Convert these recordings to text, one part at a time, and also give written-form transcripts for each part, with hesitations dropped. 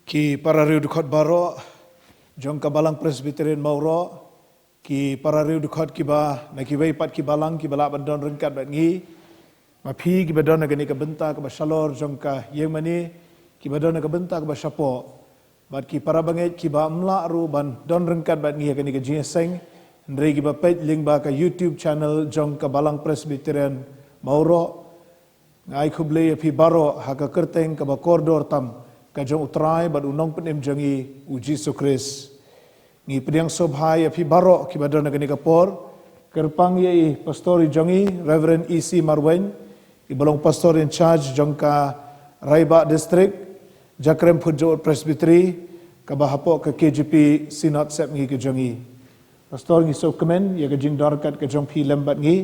Ki para riu dukhat baro jong kabalang Presbyterian Mauro ki para riu dukhat ki ba na ki wei pat ki balang ki bala bandon rengkat bat ngi ma phi ki badon na gani ka benta ka ba shalor jong ka yeng mani ki badon na ka benta ka ba shapo bat ki para banget ki ba mla ru ban don rengkat bat ngi gani ka jinseng ndrei ki ba page link ba ka YouTube channel jong kabalang Presbyterian Mauro ngai khuble phi baro ha ka kerteng ka ba koridor tam kajong utrai bad unong penem jangi u Jesu Kris ngi pediang sobhai api baro ki badon gani kapor kerpang ye pastori jangi Reverend EC Marwen ki balong pastor in charge jongka Raiba district Jakrem Pujo Presbytery ka bahapo ka KGP Synod sep ngi ke jangi pastor ngi so kemen ye ka jing dorkat ka jong pi lembat ngi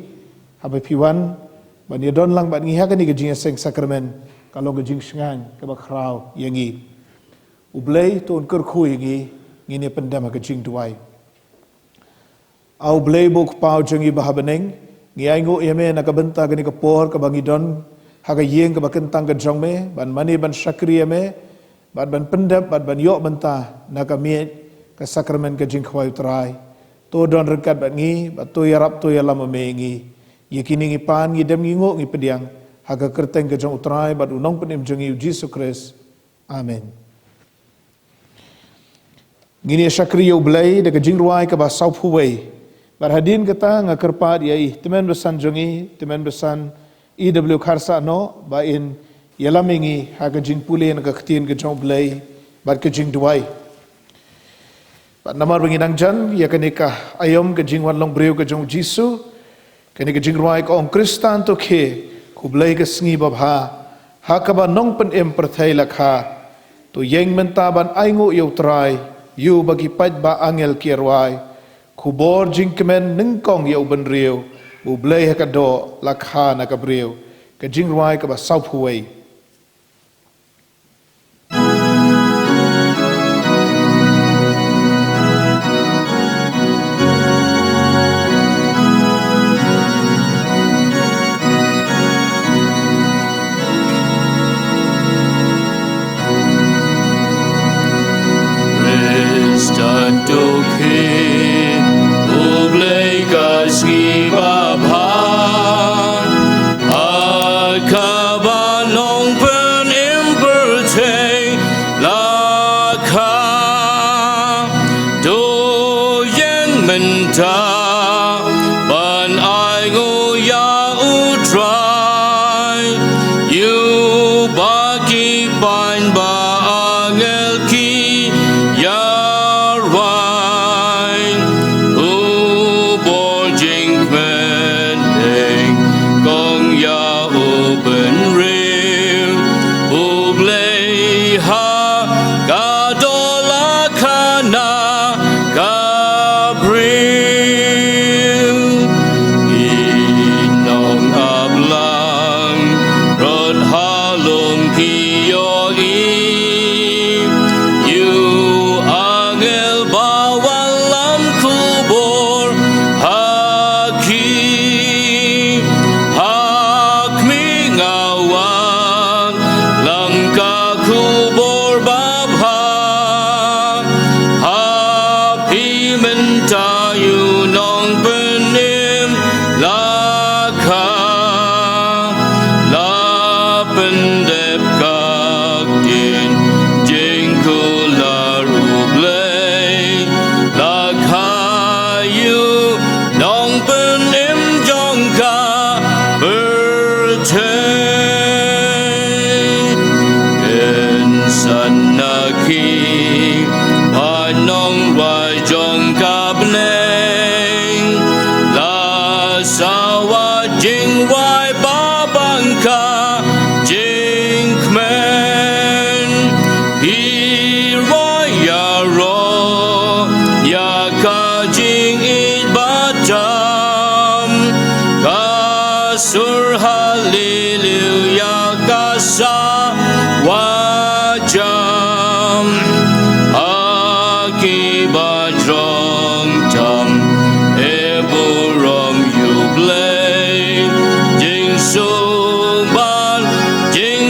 habai pi1 ban ye don lang bat ngi ha gani ke jing seng sakramen kalau gejing sengan ke bakrau yangi ublei ton kerkhu yangi ngini pendam gejing duai au blei buk pau jangi bahabeneng ngi aingo yeme na ka benta gani ka por ka bangi don haga yeng ka bakentang ka jongme ban mani ban syakri yeme ban pendam ban yok benta na ka miet ka sakramen gejing khwai trai to don rekat bat ngi bat to yarap to yalam me ngi yakini ngi pan ngi dem ngi ngo ngi pediang haga kerteng ke jong utrai bad unong penim jangi Jesu Kris. Amen. Ngini syakri yo blai de ke jing ruai ke ba sau phuwei. Barhadin kata ngakerpat yai temen besan jangi, temen besan EW Kharsa no ba in yalamingi haga jing pulin ke ketin ke jong blai bad ke jing duai. Bad namar benginang jan ya kenika ayom ke jing wan long breu ke jong Jesu. Kenika jing ruai ko ong Kristan to ke kublai ke sengi babha hakaba nong pen em perthai lakha to yeng mentaban aingu yo trai yu bagi paj ba angel kierwai kubor jingkemen nengkong yo benriu bublai hakado lakha na kabriu ke jingruai ka ba saupuwei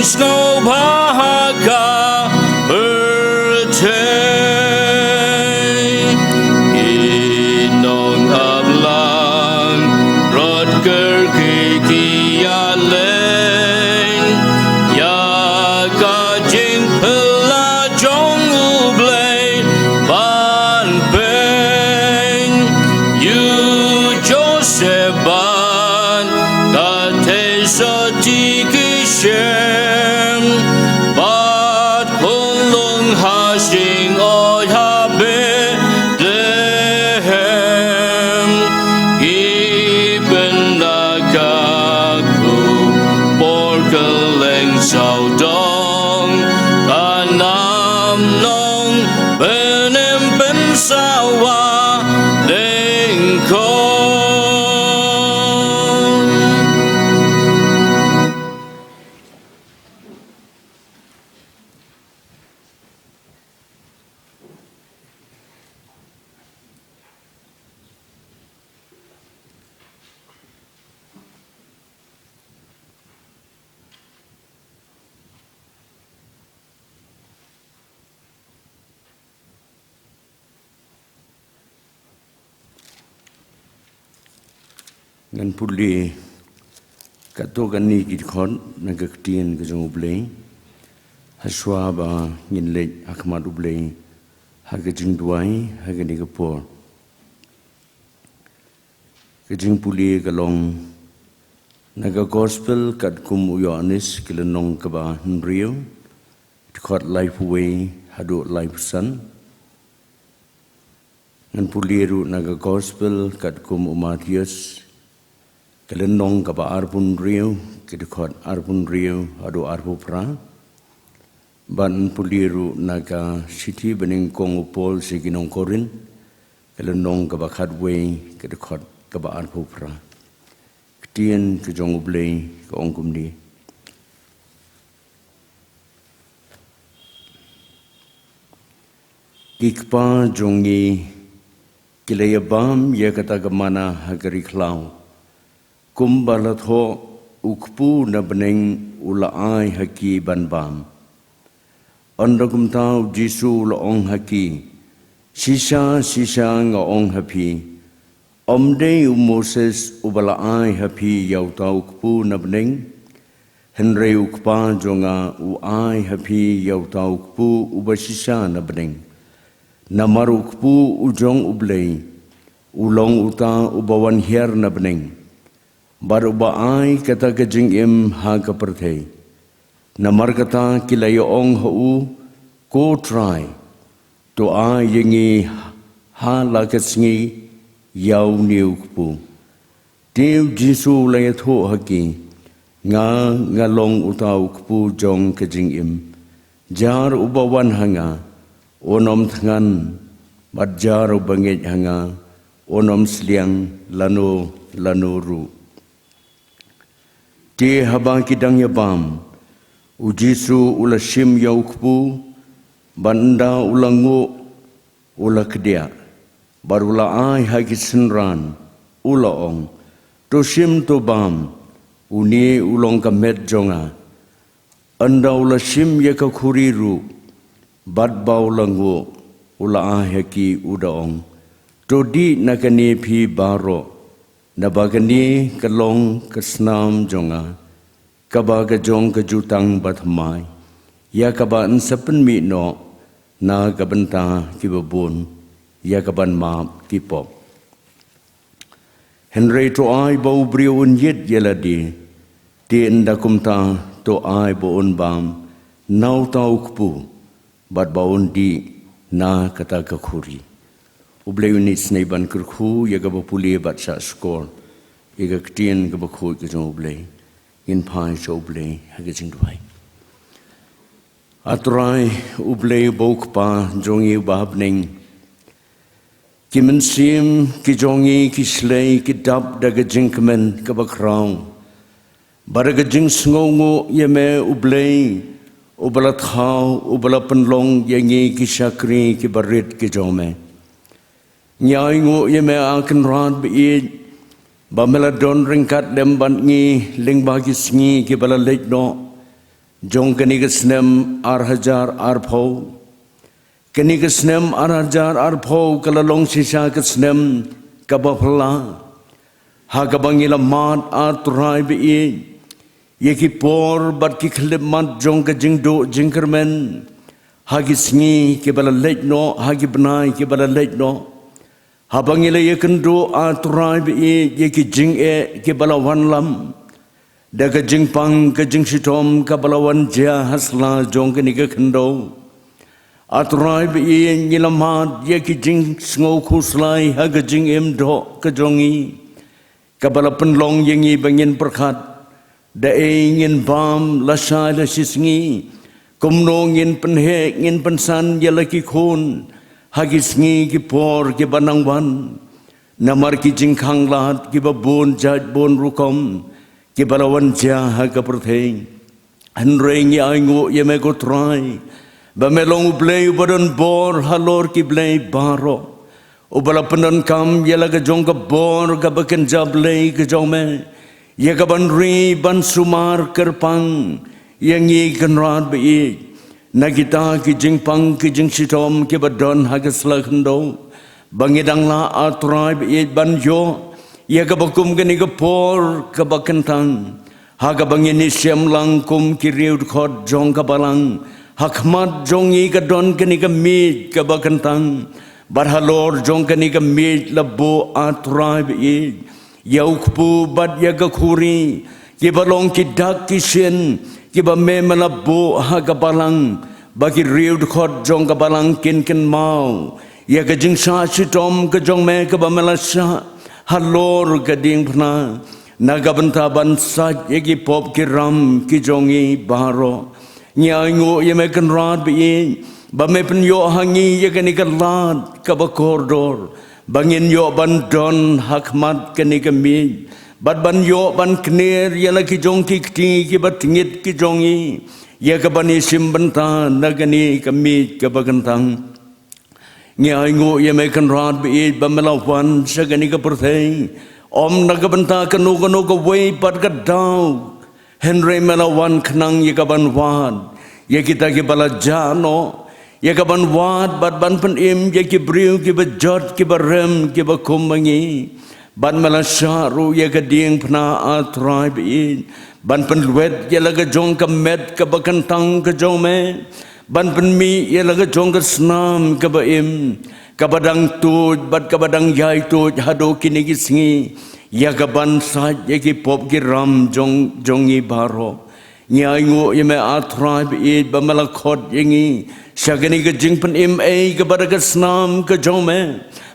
Snow Bahaka sao đông nam nông bên em bên sao hoa lên không. Ngan puli kato gani kit khon nagaktian ke jong ublei haswa ba ngin le akmat ublei hagajing duai hagani kapor kajing puli kalong naga gospel kat kum uyanis kilenong kaba nrio khot life way hadu life sun ngan puli ru naga gospel kat kum umatius Kelenong kaba arbun riu, kedekot arbun riu, adu arbu pra. Ban puliru naga siti bening kong upol seginong korin. Kelenong kaba kadway, kedekot kaba arbu pra. Ketien kejong ublei ke ongkum di. Kikpa jongi kilayabam ya kata gemana hagari klau. Kumbalat ho ukpu na beneng ulaai haki banbam. Anda kumtau Jisu laong haki. Sisa nga ong hapi. Omde Moses ubalaai hapi yau tau ukpu na beneng. Henry ukpa jonga uai hapi yau tau ukpu ubasisa na beneng. Namar ukpu ujong ublei. Ulong uta ubawan hiar na beneng. Baru baai kata kejing im ha kaperthei. Namar kata kilayo ong hau ko try. To a yengi ha lakatsingi yau niu kupu. Tiu Jisu layat ho haki. Nga long utau kupu jong kejing im. Jar ubawan hanga. Onom tangan. Bat jar ubangit hanga. Onom sliang lano ru. Ti habang kidang yabam, ujisu ula shim yaukpu, banda ulangu ula kedia, barula ai hagi senran, ula ong, to shim to bam, uni ulong kamet jonga, anda ula shim yaka kuriru, bad ba ulangu ula ai hagi uda ong, to di nakani pi baro, Nabagani kalong kesnam jonga, kaba kajong kajutang batmai, ya kaban sepen mi no, na kabenta kibabun, ya kaban maap kipop. Henry to ai bau briun yet yeladi, ti endakumta to ai baun bam, nau tau kupu, bat baun di na kata kakuri. Ublay unit snaiban kerku ya gaba puli bat sa skor ya ga ketien gaba khu ke jong ublay in pai so ublay hagajing duai atrai ublay bok pa jongi babning kimen sim ki jongi ki slay ki dab daga jinkmen gaba kraung baraga jing sngongo yeme ublay ubala thau ubala penlong yangi ki shakri ki barit ki jome Nyai ngo ye me akan rat bi ba mela don ringkat dem ban ngi ling bagi sngi ke bala lek no jong kani ke snem ar hajar ar pho kani ke snem ar hajar ar pho kala long sisa ke snem ka ba phla ha ka bangi la mat ar turai bi ye ki por bat ki khlep mat jong ka jing do jingkermen ha ki sngi ke bala lek no ha ki bnai ke bala lek no Habang ila ye kendo aturai bi ye ki jing ke balawan lam daga jing pang ke jing sitom ka balawan ja hasla jong ke ni ke kendo aturai bi ye ngilamat ye ki jing sngo khuslai ha ga jing em do ke jongi ka bala penlong ye ngi bangin perkhat da ingin bam la sha la sisngi kumno ngin penhe ngin pensan yala ki khon hagis ngi ki por ki banang wan namar ki jingkhang lat ki babon jaj bon rukom ki balawan ja ha ka pertheng an reng ya ngo ye me go try ba melong play badon bor halor ki play baro ubala penan kam yala ga jong ka bor ka baken jable ka jong me ye ka ban ri ban sumar kerpang yang ye kan rat be nagita ki jingpang ki jing sitom ki badon hagasla khndo bangidang la atribe ye ban yo ye ka bakum gani ka por ka bakentang haga bangini siam lang kum ki riud khot jong ka balang hakmat jong ye ka don gani ka mi ka bakentang barhalor jong gani ka mi labo atribe ye yaukpu bad ya ka khuri ki balong ki dak ki shen ki ba me malabo ha ka balang bagi riud khot jong ka balang kin mau ya ka jing sa sitom ka jong me ka ba melasa halor ka ding phna naga banta ban sa ye ki pop ki ram ki jongi baro nya ngo ye me kan rat bi ba me pen yo hangi ye ka ni ka lat ka ba kordor bangin yo ban don hakmat ka ni ka mi bad ban yo ban kner ya la ki jong ki ki bat ngit ki jongi ya ka bani sim banta nagani ka mi ka bagantang nya ngo ye me kan rat bi ba melawan sa ka ni ka perthei om nagabanta ka no ka way pat ka daw henry melawan khnang ye ka ban wan ye kita ki bala jano ye ka ban wat bat ban pen im ye ki briu ki ba jot ki ba rem ki ba kumangi ban malasharu ye ka ding phna a tribe in ban pen wet ye la ka jong ka met ka ba kantang ka jong me ban pen mi ye la ka jong ka snam ka ba im ka badang tu bat ka badang yai tu hado kini ki singi ya ka ban sa ye ki pop ki ram jongi baro nyai ngo ye me a tribe in ba malakhot yengi shagani ka jingpan im ai ka bada ka snam ka jome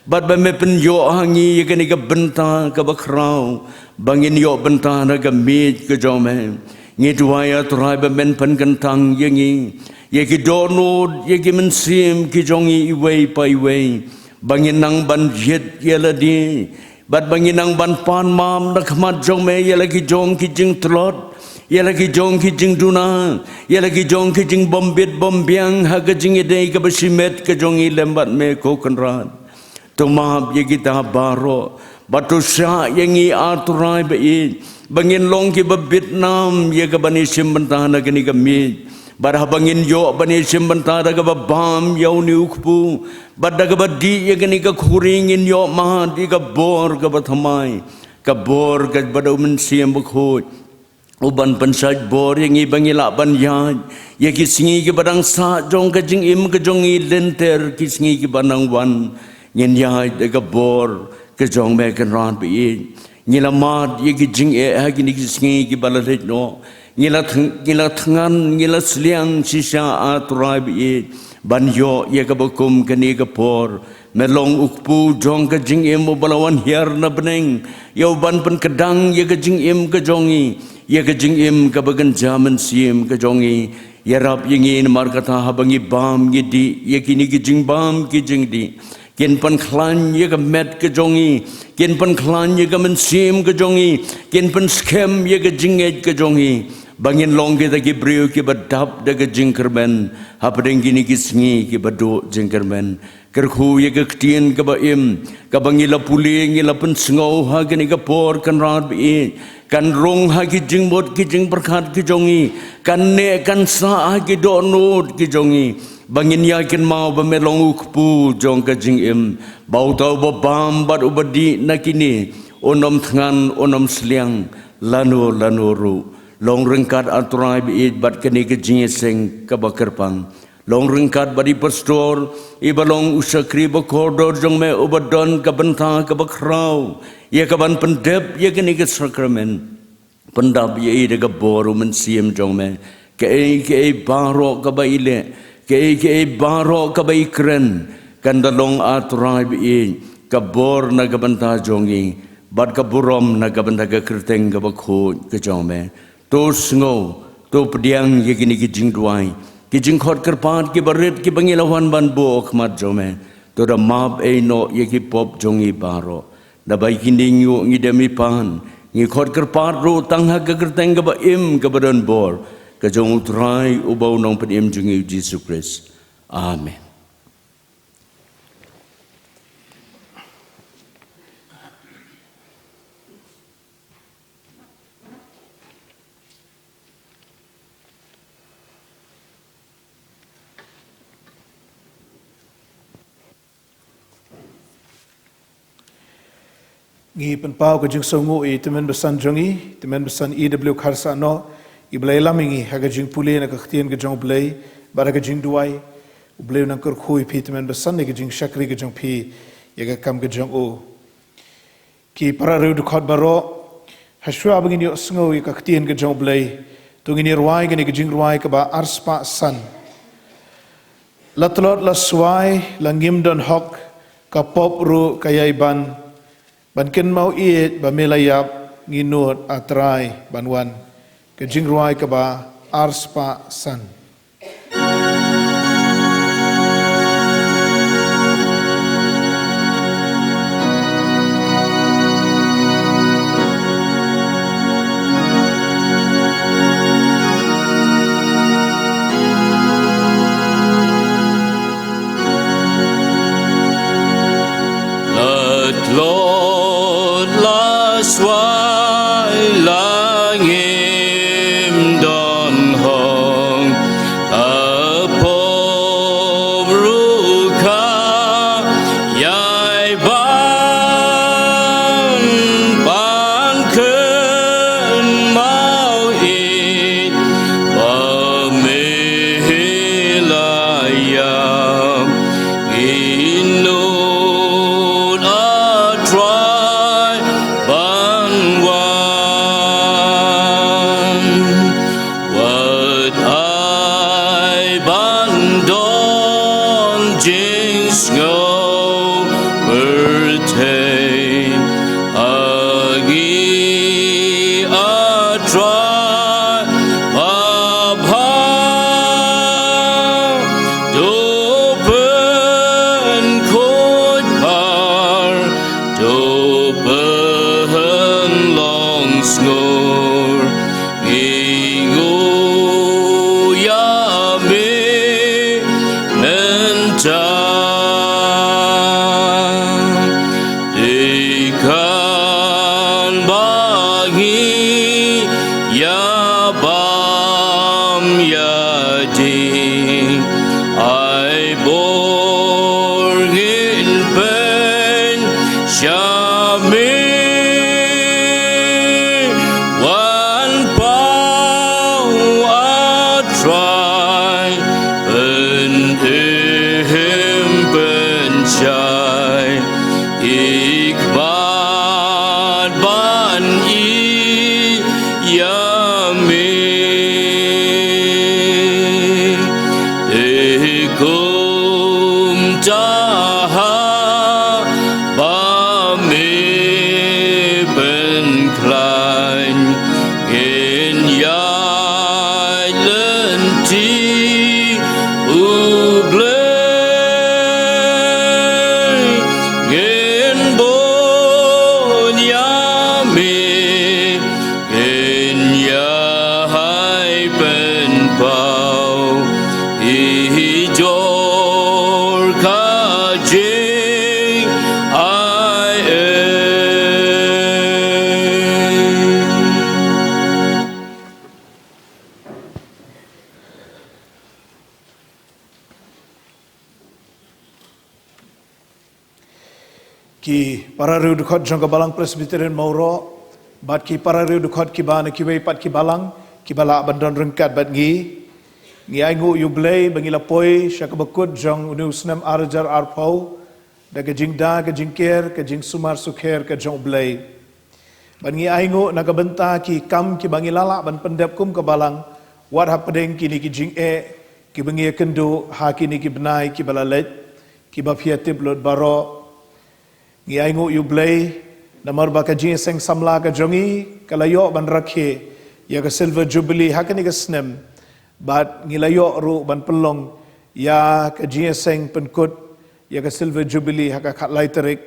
bad ba me pen yo hangi ye ka ni ka benta ka bakrau bangin yo benta na ka mit ka jome ngi tuaya tribe men pen kantang yengi ye ki dono ye ki men sim ki jongi iwei pai wei bangin nang ban jet ye la di bad bangin nang ban pan mam na khmat jome ye la ki jong ki jing tlot ye lagi jong ki jing duna ye lagi jong ki jing bombit bombiang ha ka jing ide ka basimet ka jong i lembat me ko kanran to ma ye kita baro batu sha yengi aturai be bangin long ki ba Vietnam ye ka bani sim bantana ka ni ka mi barha bangin yo bani sim bantana ka ba bam yau ni ukpu badda ka ba di ye ka ni ka khuringin yo ma di ka bor ka ba thamai ka bor ka ba do men sim ba khoj uban pensaj bor yang ibangila ban ya ye kisingi ke badang sa jong ka jing im ka jong i lenter kisingi ke banang wan nyen ya de ka bor ka jong me kan ran bi ngila mat ye ki jing e ha ki ni kisingi ke balat no ngila thangan ngila sliang sisa atrai bi ban yo ye ka bakum ka ni ka por melong ukpu jong ka jing im balawan hiar na beneng yo ban pen kedang ye ka jing im ka jongi ye ka jing im ka bagan jaman sim ka jongi ya rap yingin mar kata habangi bam ye di ye kini ki jing bam ki jing di ken pan khlan ye ka met ka jongi ken pan khlan ye ka men sim ka jongi ken pan scam ye ka jing et ka jongi bangin long ke ta ki briu ki badap da ka jing kerben hapadeng kini ki sngi ki bado jing kerben kerkhu ye ka ktien ka ba im ka bangila puli ngila pen sngo ha ka ni ka por kan rat bi kan rong ha ki jing bot ki jing perkhat ki jongi kan ne kan sa ha ki do not ki jongi bangin ya kin mau ba me long ukpu jong ka jing im bau tau ba bam bat ubadi nakini onom thangan onom sliang lanu ru long rengkat atrai bi bat kani ke jing seng ka bakerpang long rengkat badi pastor ibalong usakri ba koridor jong me ubadon ka benta ka bakrau ye ka ban pendep ye kani ke sakramen pendap ye de ka boru men siem jong me ke baro ka ba ile ke baro ka ba ikren kan dalong atrai bi ka bor na ka benta jongi bad ka burom na ka benta ka kerteng ka bakho ka jong me to sngo to pediang ye kini ki jing duai ki jing khot kerpat ki barit ki bangilawan ban bo khmat jome to da map e no ye ki pop jongi baro da bai kini nyu ngi demi pan ngi khot kerpat ro tang ha gerteng ga ba im ga badan bor ka jong utrai ubau nong pedim jungi Jesus Christ. Amen. Ngi penpau ke jing songu I temen besan jongi temen besan EW Kharsa no I belai lamingi haga jing pule na kakhtien ke jong belai bara ke jing duai belai na kur khui phi temen besan ke jing shakri ke jong phi yaga kam ke jong o ki para ru khot baro hashwa bangin yo sngo I kakhtien ke jong belai tungini ruai ke jing ruai ke ba arspa san latlot la swai langim don hok ka pop ru kayai ban Bankin mau iet ba melayap nginut atrai banwan ke jingruai ke ba arspa san. Swai langim don hong apop ruka yai ban ken mau it pamilayam inut atrai ki para riu dukhot jangka balang Presbyterian Mauro bat ki para riu dukhot ki ba na ki wei pat ki balang ki bala bandon rengkat bat ngi aingu yublei bangi lapoi syak bekut jong unu snam arjar arpau da ke jingda ke jingker ke jing sumar sukher ke jong blei ban ngi aingu na ka benta ki kam ki bangi lala ban pendep kum ke balang wat hapdeng ki ni ki jing ki bangi kendu ha ki ni ki benai ki balalet ki ba fiatib lot baro ngi aingu yublei namar ba ka jing seng samla ka jongi kalayo ban rakhe ya ka silver jubilee hakani ka snem bat ngilayo ru ban pelong ya ka ginseng penkut ya ka silver jubilee haka khat lai tarik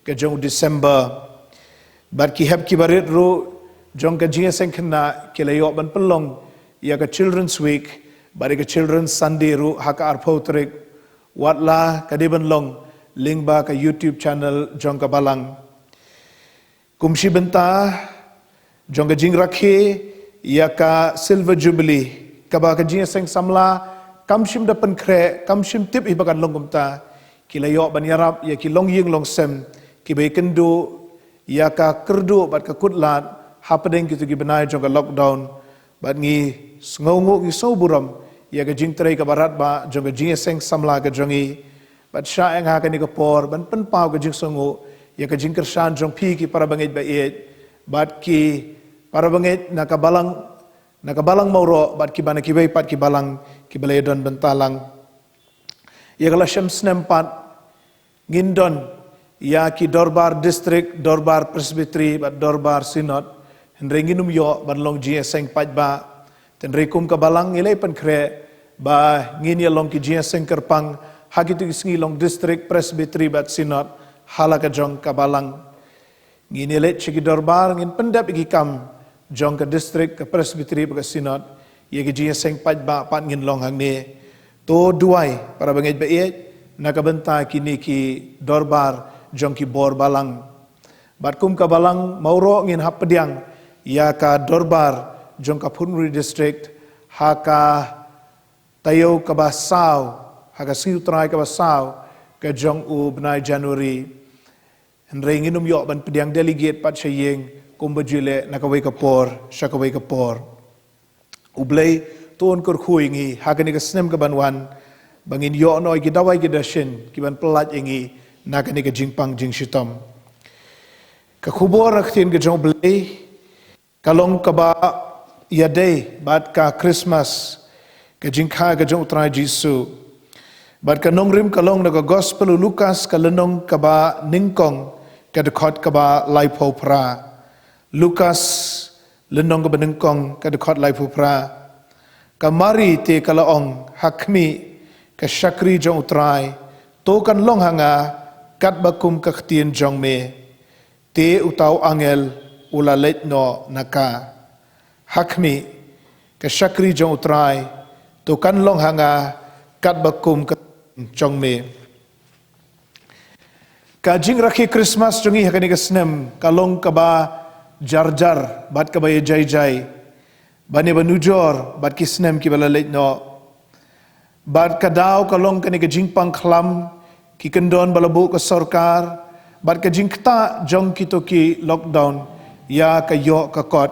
ka jong December bat ki hab ki barit ru jong ka ginseng khna kilayo ban pelong ya ka children's week bat ka children's Sunday ru haka arpho tarik watla ka diban long link ba ka YouTube channel jong ka balang kumshi benta jong ka jing rakhe ya ka silver jubilee kaba ka ginseng samla kamshim da penkre kamshim tip ibakan long kumta kilayo ban yarap ya ki long ying long sem ki bai kendu ya ka kerdu bat ka kutlat hapedeng gitu ki benai jong ka lockdown bat ngi sngongu ki so buram ya ka jing trai ka barat ba jong ka ginseng samla ka jongi bat sha eng ha ka ni ka por ban pen pau ka jing songu ya ka jing kersan jong pi ki para bangit ba et bat ki para bangit nakabalang mauro bat ki bana ki bai pat ki balang ki balay don bentalang ya kala syam snem pat ngindon ya ki dorbar district dorbar presbytery bat dorbar synod henre nginum yo ban long ginseng pat ba ten rekum ka balang ilay pan kre ba ngin ya long ki ginseng kerpang hagitu sngi long district presbytery bat synod halaka jong ka balang ngin ilay chiki dorbar ngin pendap iki kam jong ka district ka presbytery ka synod ye ki ginseng pat ba pat ngin long hang ni to duai para bangit ba et nakabenta kini ki dorbar jong ki bor balang bat kum ka balang mauro ngin hapediang ya ka dorbar jong ka Phunri district ha ka tayo ka basaw ha ka siutrai ka basaw ka jong u benai January henre nginum yo ban pediang delegate pat sayeng kumbajile nakaway kapor syakaway kapor ublay tuon kur khui ngi hakani ka snem ka banwan bangin yo noi ki dawai ki dashin ki ban pelat ingi nakani ka jingpang jing shitom ka khubor rakhin ka jong blay kalong ka ba yadai bat ka Christmas ka jingkha ka jong utrai Jisu bat ka nongrim kalong na ka gospel Lukas ka lenong ka ba ningkong ka dekot ka ba laipo pra Lukas lenong ka benengkong ka dekot laipo pra kamari te kalaong hakmi ka syakri jong utrai to kan long hanga kat bakum ka ktien jong me te utau angel ula let no naka hakmi ka syakri jong utrai to kan long hanga kat bakum ka jong me ka jing rakhi Christmas jongi hakani ka snem kalong ka ba jar bat ka ba jai bani banujor bat ki snem ki bala let no bat ka daw kalong kani ka jingpang khlam ki kendon balabu ka sarkar bat ka jingkta jong ki to ki lockdown ya ka yo ka kot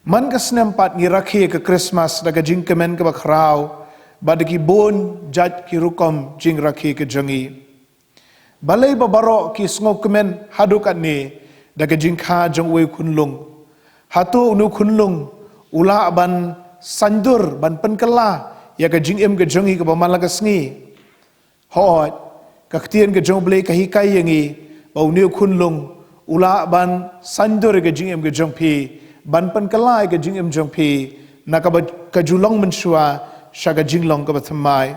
man ka snem pat ngi rakhi ka Christmas daga jing kemen ka bakraw bat ki bon jat ki rukom jing rakhi ka jongi balay babaro ki sngo kemen hadukat ni daga jingkha jong we kunlung hatu unu kunlung ula ban sandur ban penkala ya ka jing em ka jongi ka bamala ka sngi hot ka ktien ka jong blay ka hikai yangi bau niu kunlung ula ban sandur ka jing em ka jong pi ban penkala ka jing em jong pi na ka julong mensua sya ka jinglong ka bathamai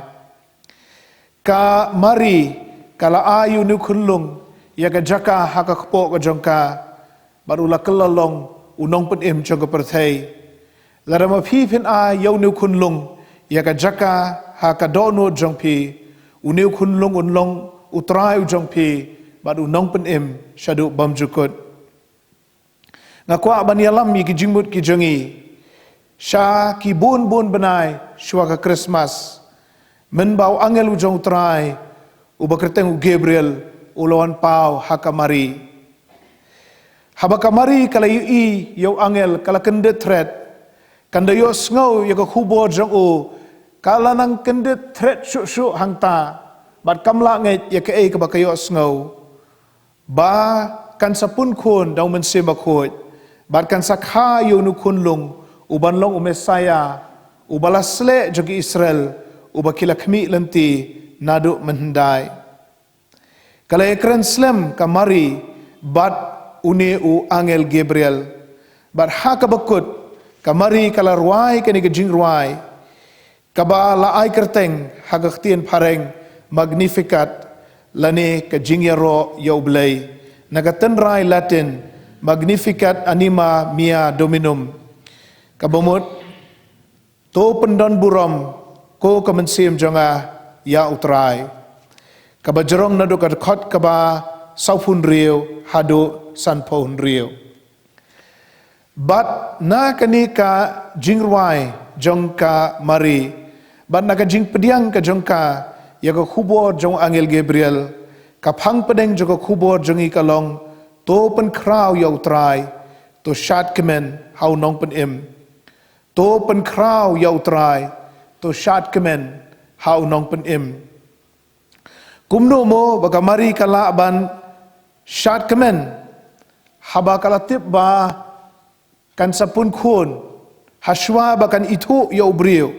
ka mari kala ayu niu kunlung ya ka jaka haka kpo ka jongka barula kelalong unong pen em jong ka perthai larama phi phin a yau niu kunlung ya ka jaka haka dono jong pi uniu kunlung unlong utrai jong pi bad unong pen em shadu bam jukut ngakwa ban yalam mi ki jingmut ki jongi sha ki bun benai shwa ka Christmas men bau angel ujong utrai ubakerteng Gabriel ulawan pau hakamari habakamari kala yu yau angel kala kendet threat kanda yo sngo ya ka khubo jong o kala nang kendet threat shu hangta bat kamla ngai ya ka ei ka ba kayo sngo ba kan sapun khon daw men se ba khot bat kan sakha yo nu khun lung uban long umesaya ubalasle jogi Israel ubakila khmi lanti nadu menhendai kala ekran slam kamari bat une u angel Gabriel bat ha ka bakut kamari kala ruai kani ke jing ruai kaba la ai kerteng ha ka tien pareng magnificat lane ke jing yaro yo blai naga tenrai latin magnificat anima mia dominum kabomut to pendon burom ko kemensim jonga ya utrai kabajerong nado ka khot kaba saupun riu hado sanpon riu bat na kani ka jingruai jongka mari bat na ka jing pediang ka jongka ya ka khubor jong angel Gabriel ka phang pedeng jong ka khubor jongi kalong to pen kraw ya utrai to shat kemen hau nong pen im to pen kraw ya utrai to shat kemen hau nong pen im kumno mo bagamari kala ban shat kemen haba kala tip ba kan sapun kun haswa bakan itu ya ubriu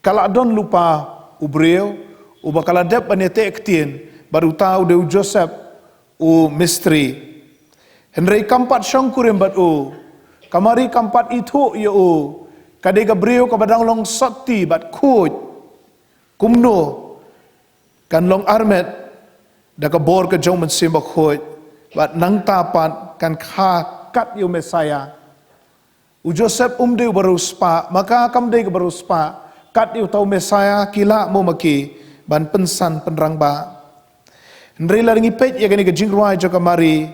kala don lupa ubriu ubakala dep banete ektien baru tahu de Joseph u misteri Henry kampat syangkurim bat u kamari kampat itu ya u kade gabriu ka badang long sakti bat kuj kumno kan long armet da ka bor ka jong men simba khoj bat nang tapat kan kha kat yu Mesaya u Joseph umde baru spa maka kamde baru spa kat yu tau Mesaya kila mo maki ban pensan penrang ba Henry laringi pet ya gani ka jingruai joka mari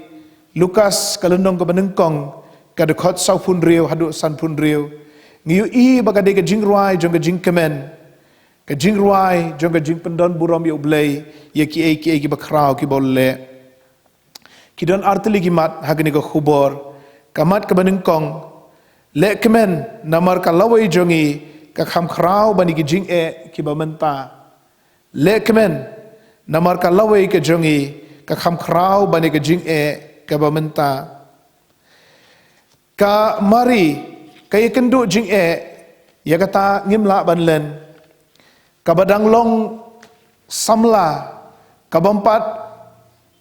Lukas kalendong ka benengkong ka de khot sau pun riu hadu san pun riu ngiu i baka de ka jingruai jong ka jingkemen ka jingruai jong ka jing pendon burom yu blai ya ki ki bakrau ki bolle ki don arteli ki mat hagni ka khubor kamat ka benengkong le kemen namar ka lawai jongi ka kham khrau bani ki jing ki bamenta le kemen namar ka lawai ka jongi ka kham khrau bani ka jing ka bamenta ka mari ka ikendu jing ya kata ngimla banlen kabadang long samla kabampat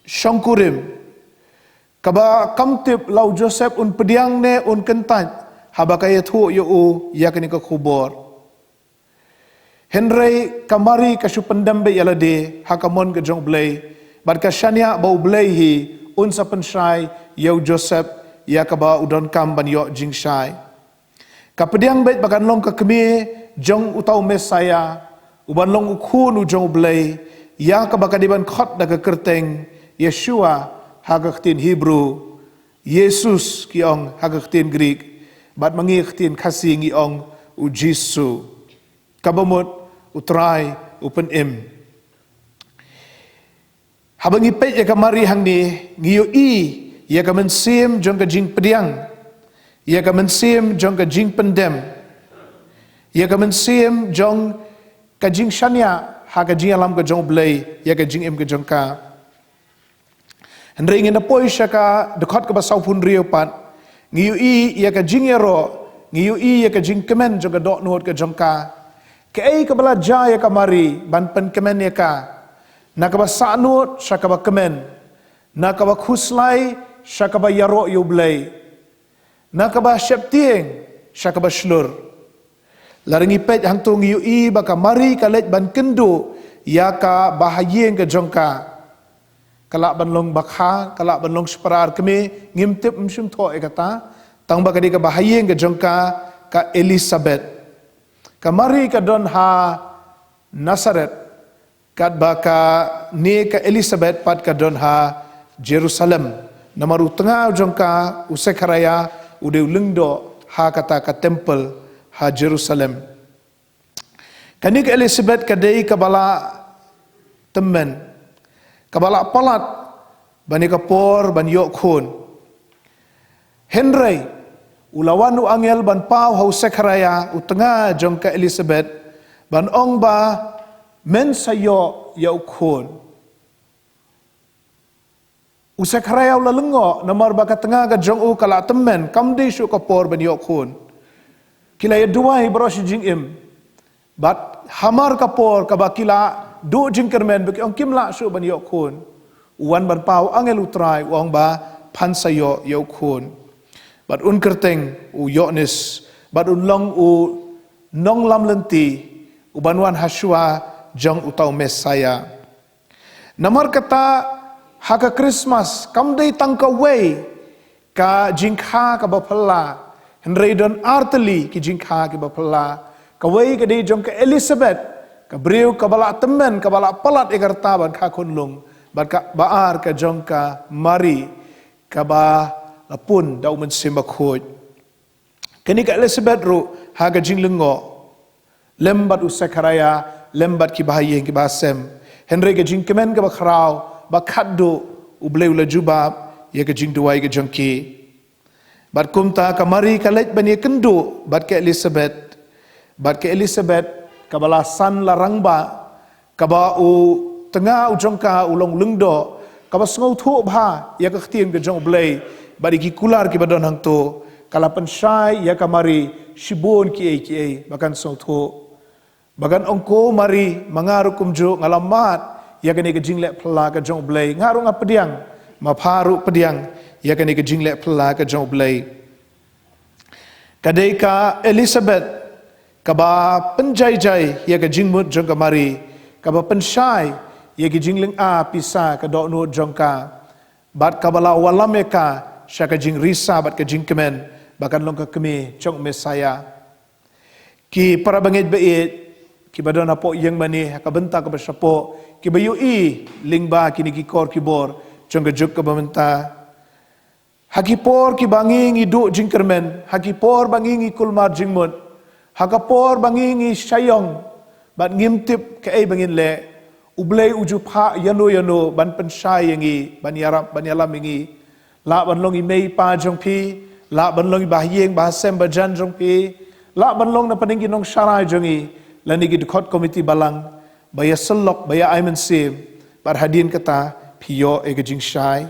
syangkurim kaba kamtip lau Joseph un pediang ne un kentan habakaya thu yo u yakni ka khubor Henry kamari ka supendambe yalade hakamon ka jong blai bat ka shania bau blai hi un sapenshai yo Joseph yakaba udon kam ban yo jingshai ka pediang bet bakan long ka kemi jong utau Mesaya uban long ukhun ujong blai ya ka bakadiban khot da ka kerteng Yeshua hagaktin Hebrew Yesus kiong hagaktin Greek bat mangiktin kasih ngiong u Jisu kabamut utrai upen im habangi pet ya kamari hangni ngiu i ya ka mensim jong ka jing pediang ya ka mensim jong ka jing pendem ya ka mensim jong ka jing shania ha ka jing alam ka jong blai ya ka jing im ka jong ka Henry ngin apoi shaka dekat ka basau pun rio pat ngiu i ya ka jing yaro ngiu i ya ka jing kemen jong ka dok nuhut ka jong ka ai ka bala ja ya ka mari ban pen kemen ya ka na ka basa nuhut shaka ba kemen na ka ba khuslai shaka ba yaro yu blai na ka ba sheptieng shaka ba shlur laringi pet hang tu ngiu i baka mari kalet ban kendu ya ka bahayeng ke jongka kalak ban long bakha kalak ban long sparar keme ngimtip mshum tho e kata tang baka di ka bahayeng ke jongka ka Elizabeth kamari ka don ha Nazaret kat baka ni ka Elizabeth pat ka don ha Jerusalem namaru tengah jongka usekaraya ude lengdo ha kata ka temple ha Jerusalem. Kani ke Elizabeth kadai kabala temen, kabala palat bani kapor ban yok khun. Henry ulawan u angel ban pau hau sekaraya u tengah jong ke Elizabeth ban ong ba men sayo ya khun. U sekaraya ula lengo namar baka tengah ka jong u kala temen kamdi syu kapor ban yok khun. Kila dua ibros jing im bat hamar kapor kabakila do jing kermen beki ong kimla su ban yok khun uan ban pau angel utrai wong ba pan sayo yok khun bat un kerteng u Yohanes, bat un long u nong lam lenti u banwan Hashua jong utau Mesaya. Namar kata haka Christmas kamdei tangka wei ka jingkha ka bapala henrei don arteli ki jingkha ki bapala ka wei ka dei jong ka Elizabeth ka breu ka bala temen ka bala palat egarta ban ka kunlung bat ka baar ka jong ka Mari ka ba lapun dau men sembakhoy kani ka Elizabeth ru haga jinglengo lembat u Sakaraya lembat ki bahayeng ki basem henrei ka jingkemen ka bakrau bakaddo ubleu la jubab ya ka jing duai ka jongki bat kumta ka Mari ka lej bani kendo bat ka Elizabeth ka balasan larangba ka ba u tengah u jongka ulong lengdo ka ba sngau thu bha ya ka khtiam ka jong blei bari ki kular ki badon hang to kala pensyai ya ka Mari shibon ki ai bakan sngau thu bagan ongko Mari mangaru kumjo ngalamat ya kani ke jinglek pela ke jong blai ngaru ngap pediang ma pharu pediang ya kani ke jinglek pela ke jong blai kadai ka Elizabeth ka ba penjai-jai ya ke jingmut jong ka Mari ka ba pensyai ya ke jingling a pisa ka dok nu jong ka bat ka bala walam ka sya ka jing risa bat ka jing kemen bakan long ka kemi jong Mesaya ki para bangit bait ki badon apo yang mani ka benta ka basapo ki bayu lingba kini ki kor ki bor jong juk ka bamenta hakipor ki bangi du jingkermen hakipor bangi kulmar jingmut hakapor bangi sayong bat ngimtip ka ai bangin le ublei uju pha yano ban pensai yangi ban yalam yangi la ban long i mei pa jong pi la ban long i bahyeng bahasem bajan jong pi la ban long na paning nong sharai jongi lani gi dkhot komiti balang baya selok baya aiman sim bar hadin kata pio e gajing shai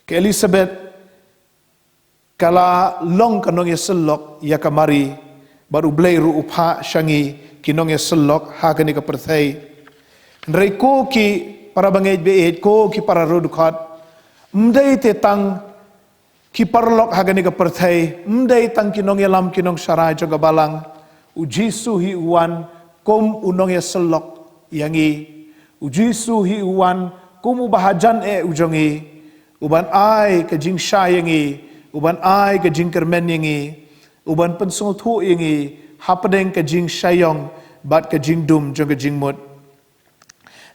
ke Elizabeth kala long kanong ya selok ya ka Mari baru blai ru upha shangi kinong ya selok ha kani ka perthai ndrei ko ki para bangai be ko ki para ru dkhot mdei te tang ki parlok ha kani ka perthai mdei tang kinong ya lam kinong sharai joga balang ujisu hi uwan kum unong ya selok yangi ujisu hi uwan kum ubahajan ujongi uban ai ka jing sha yangi uban ai ka jing kermen yangi uban pensung thu yangi hapadeng ka jing shayong bat ka jing dum jong ka jing mut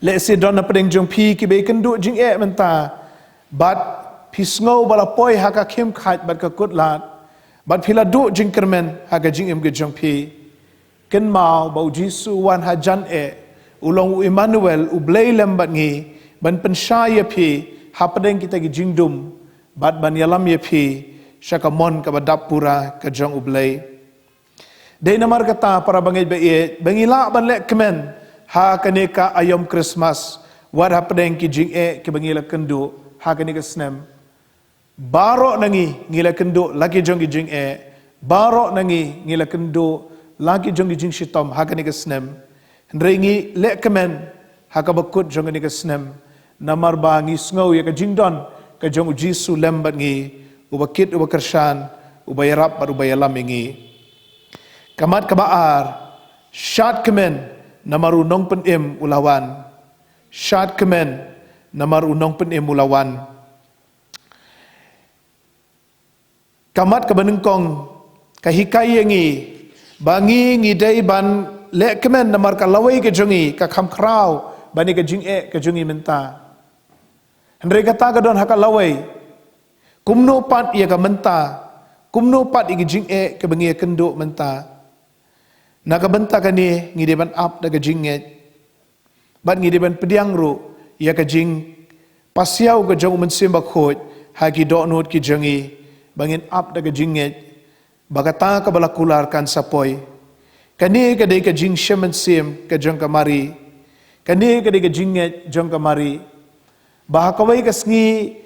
le se don na padeng jong pi ki be kendu jing menta bat pisngau bala poi ha ka khem khat bat ka kutlat bat phila du jing kermen ha ka jing ka jong pi ken mau bau Jisu wan hajan ulong Emmanuel ublei lembat ngi ban pensyaya phi hapadeng kita gi jingdum bat ban yalam ye phi syakamon ka badapura ka jong ublei dei namar kata para bangai be bangila ban lek kemen ha kaneka ayom Christmas war hapadeng ki jing ki bangila kendu ha kaneka snem baro nangi ngila kendu lagi jong gi jing baro nangi ngila kendu lagi jong jing shitom hakani ka snem rengi le kemen hakabakut jong ni ka snem namar ba ngi sngo ya ka jingdon ka jong Jisu lembat ngi ubakit ubakershan ubayarap bar ubayalam ngi kamat kabaar shat kemen namaru nong penem ulawan shat kemen namaru nong penem ulawan kamat kabanengkong kahikai ngi bangi ngidai ban lek kemen namar ka lawai ke jongi ka kham khrau bani ka jing ka jongi menta hendrei kata ka don haka lawai kumno pat ia ka menta kumno pat igi jing ka bangi kendo menta na ka benta ka ni ngidai ban ap da ka jing ban ngidai ban pediang ru ia ka jing pasiau ka jong men simba khot ha ki do not ki jongi bangin ap da ka jing bagata ka balakular kan sapoy kani ka dei ka jing shemen sim ka jong ka Mari kani ka dei ka jing jong ka Mari bah kawai ka sngi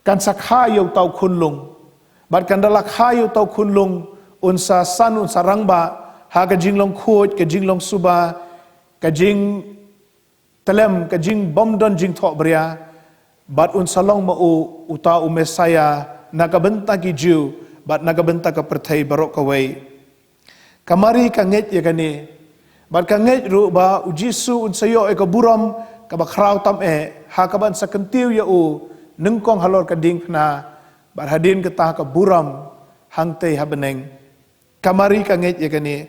kan sakha yo tau khunlung bat kan dalak ha yo tau khunlung unsa san unsa rangba ha ka jing long khot ka jing long suba ka jing telem ka jing bom don jing thok bria bat unsa long ma u uta u Mesaya nakabenta ki Jew bat nakabenta ka perthai barok kawai kamari kanget ya kani bat kanget ru ba ujisu unsayo e ka buram ka bakrau tam hakaban sa kentiu ya nengkong halor ka ding na bat hadin ka ta ka buram hangtei habeneng kamari kanget ya kani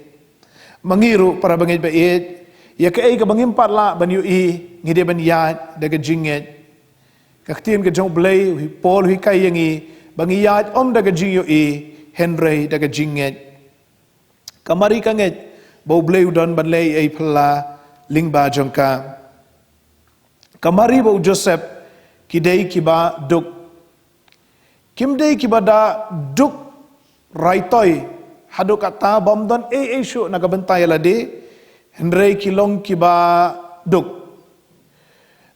mangiru para bangit bait ya ka ka bangimpat la ban yu ngide ban ya daga jinget kaktin ke jong blay Paul hi kai yangi bangiyat daga jingyo Henry daga jinget kamari kanget bau blay udon ban lay phala lingba jongka kamari bau Joseph kidai kiba duk kimdei kiba da duk raitoi hadu kata bomdon shu nagabentai lade Henry kilong kiba duk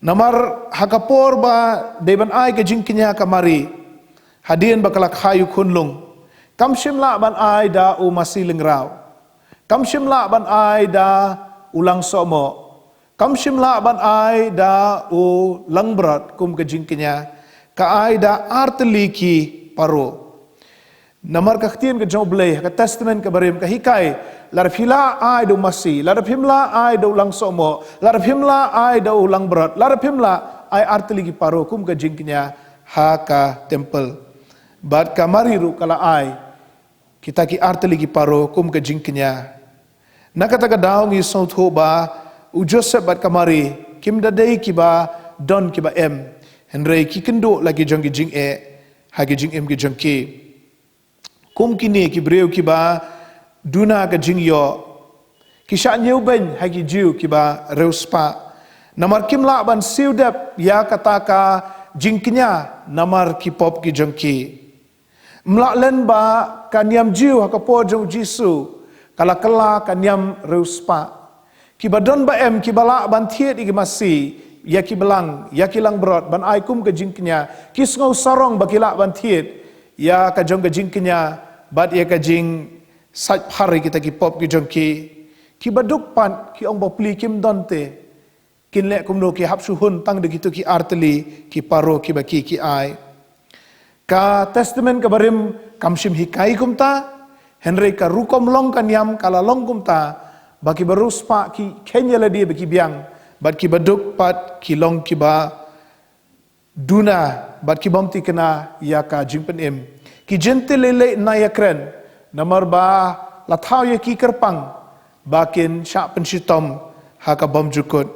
namar hakapor ba deban ai ke jingkinya kamari hadien bakala khayu kunlung kamshim la ban ai da masih lengrau kamshim la ban ai da ulang somo kamshim la ban ai da langbrat kum ke jingkinya ka ai da arteliki paro namar kakhtien ke joblay ka testament ka barim ka hikai larphila ai do masi larphimla ai do lang somo larphimla ai do lang berat larphimla ai arteli ki paro kum ka jingknya ha ka temple bat kamari ru kala ai kita ki arteli ki paro kum ka jingknya nakata ka daong i sautho ba u Joseph bat kamari kim dadai ki ba don ki ba Henry ki kendo lagi jong ki jing ha ki jing ki jong ki kum kini ki breu ki ba duna ka jingyo ki sha nyeu ben ha ki jiu ki ba reuspa namar kim la ban siudap ya kata ka jingknya namar ki pop ki jongki mla len ba kanyam jiu ha ka po jong jisu kala kala kanyam reuspa ki badon ba ki bala ban thiet ki masi ya ki belang ya ki lang brot ban ai kum ka jingknya ki ngau sarong ba ki la ban thiet ya ka jong ka jingknya bat ya ka jing sat hari kita ki pop ki jong ki baduk pan ki ong bopli kim donte kin le kum no ki hapsu hun tang de gitu ki arteli ki paro ki baki ki ai ka testament ka barim kamshim hikai kum ta Henry ka rukom long kan yam kala long kum ta baki barus pa ki kenya la dia baki biang bat ki baduk pat ki long ki ba duna bat ki bomti kena ya ka jingpen ki jentelele na ya kren namar ba lathau ya ki kerpang bakin sya penshitom haka bom jukut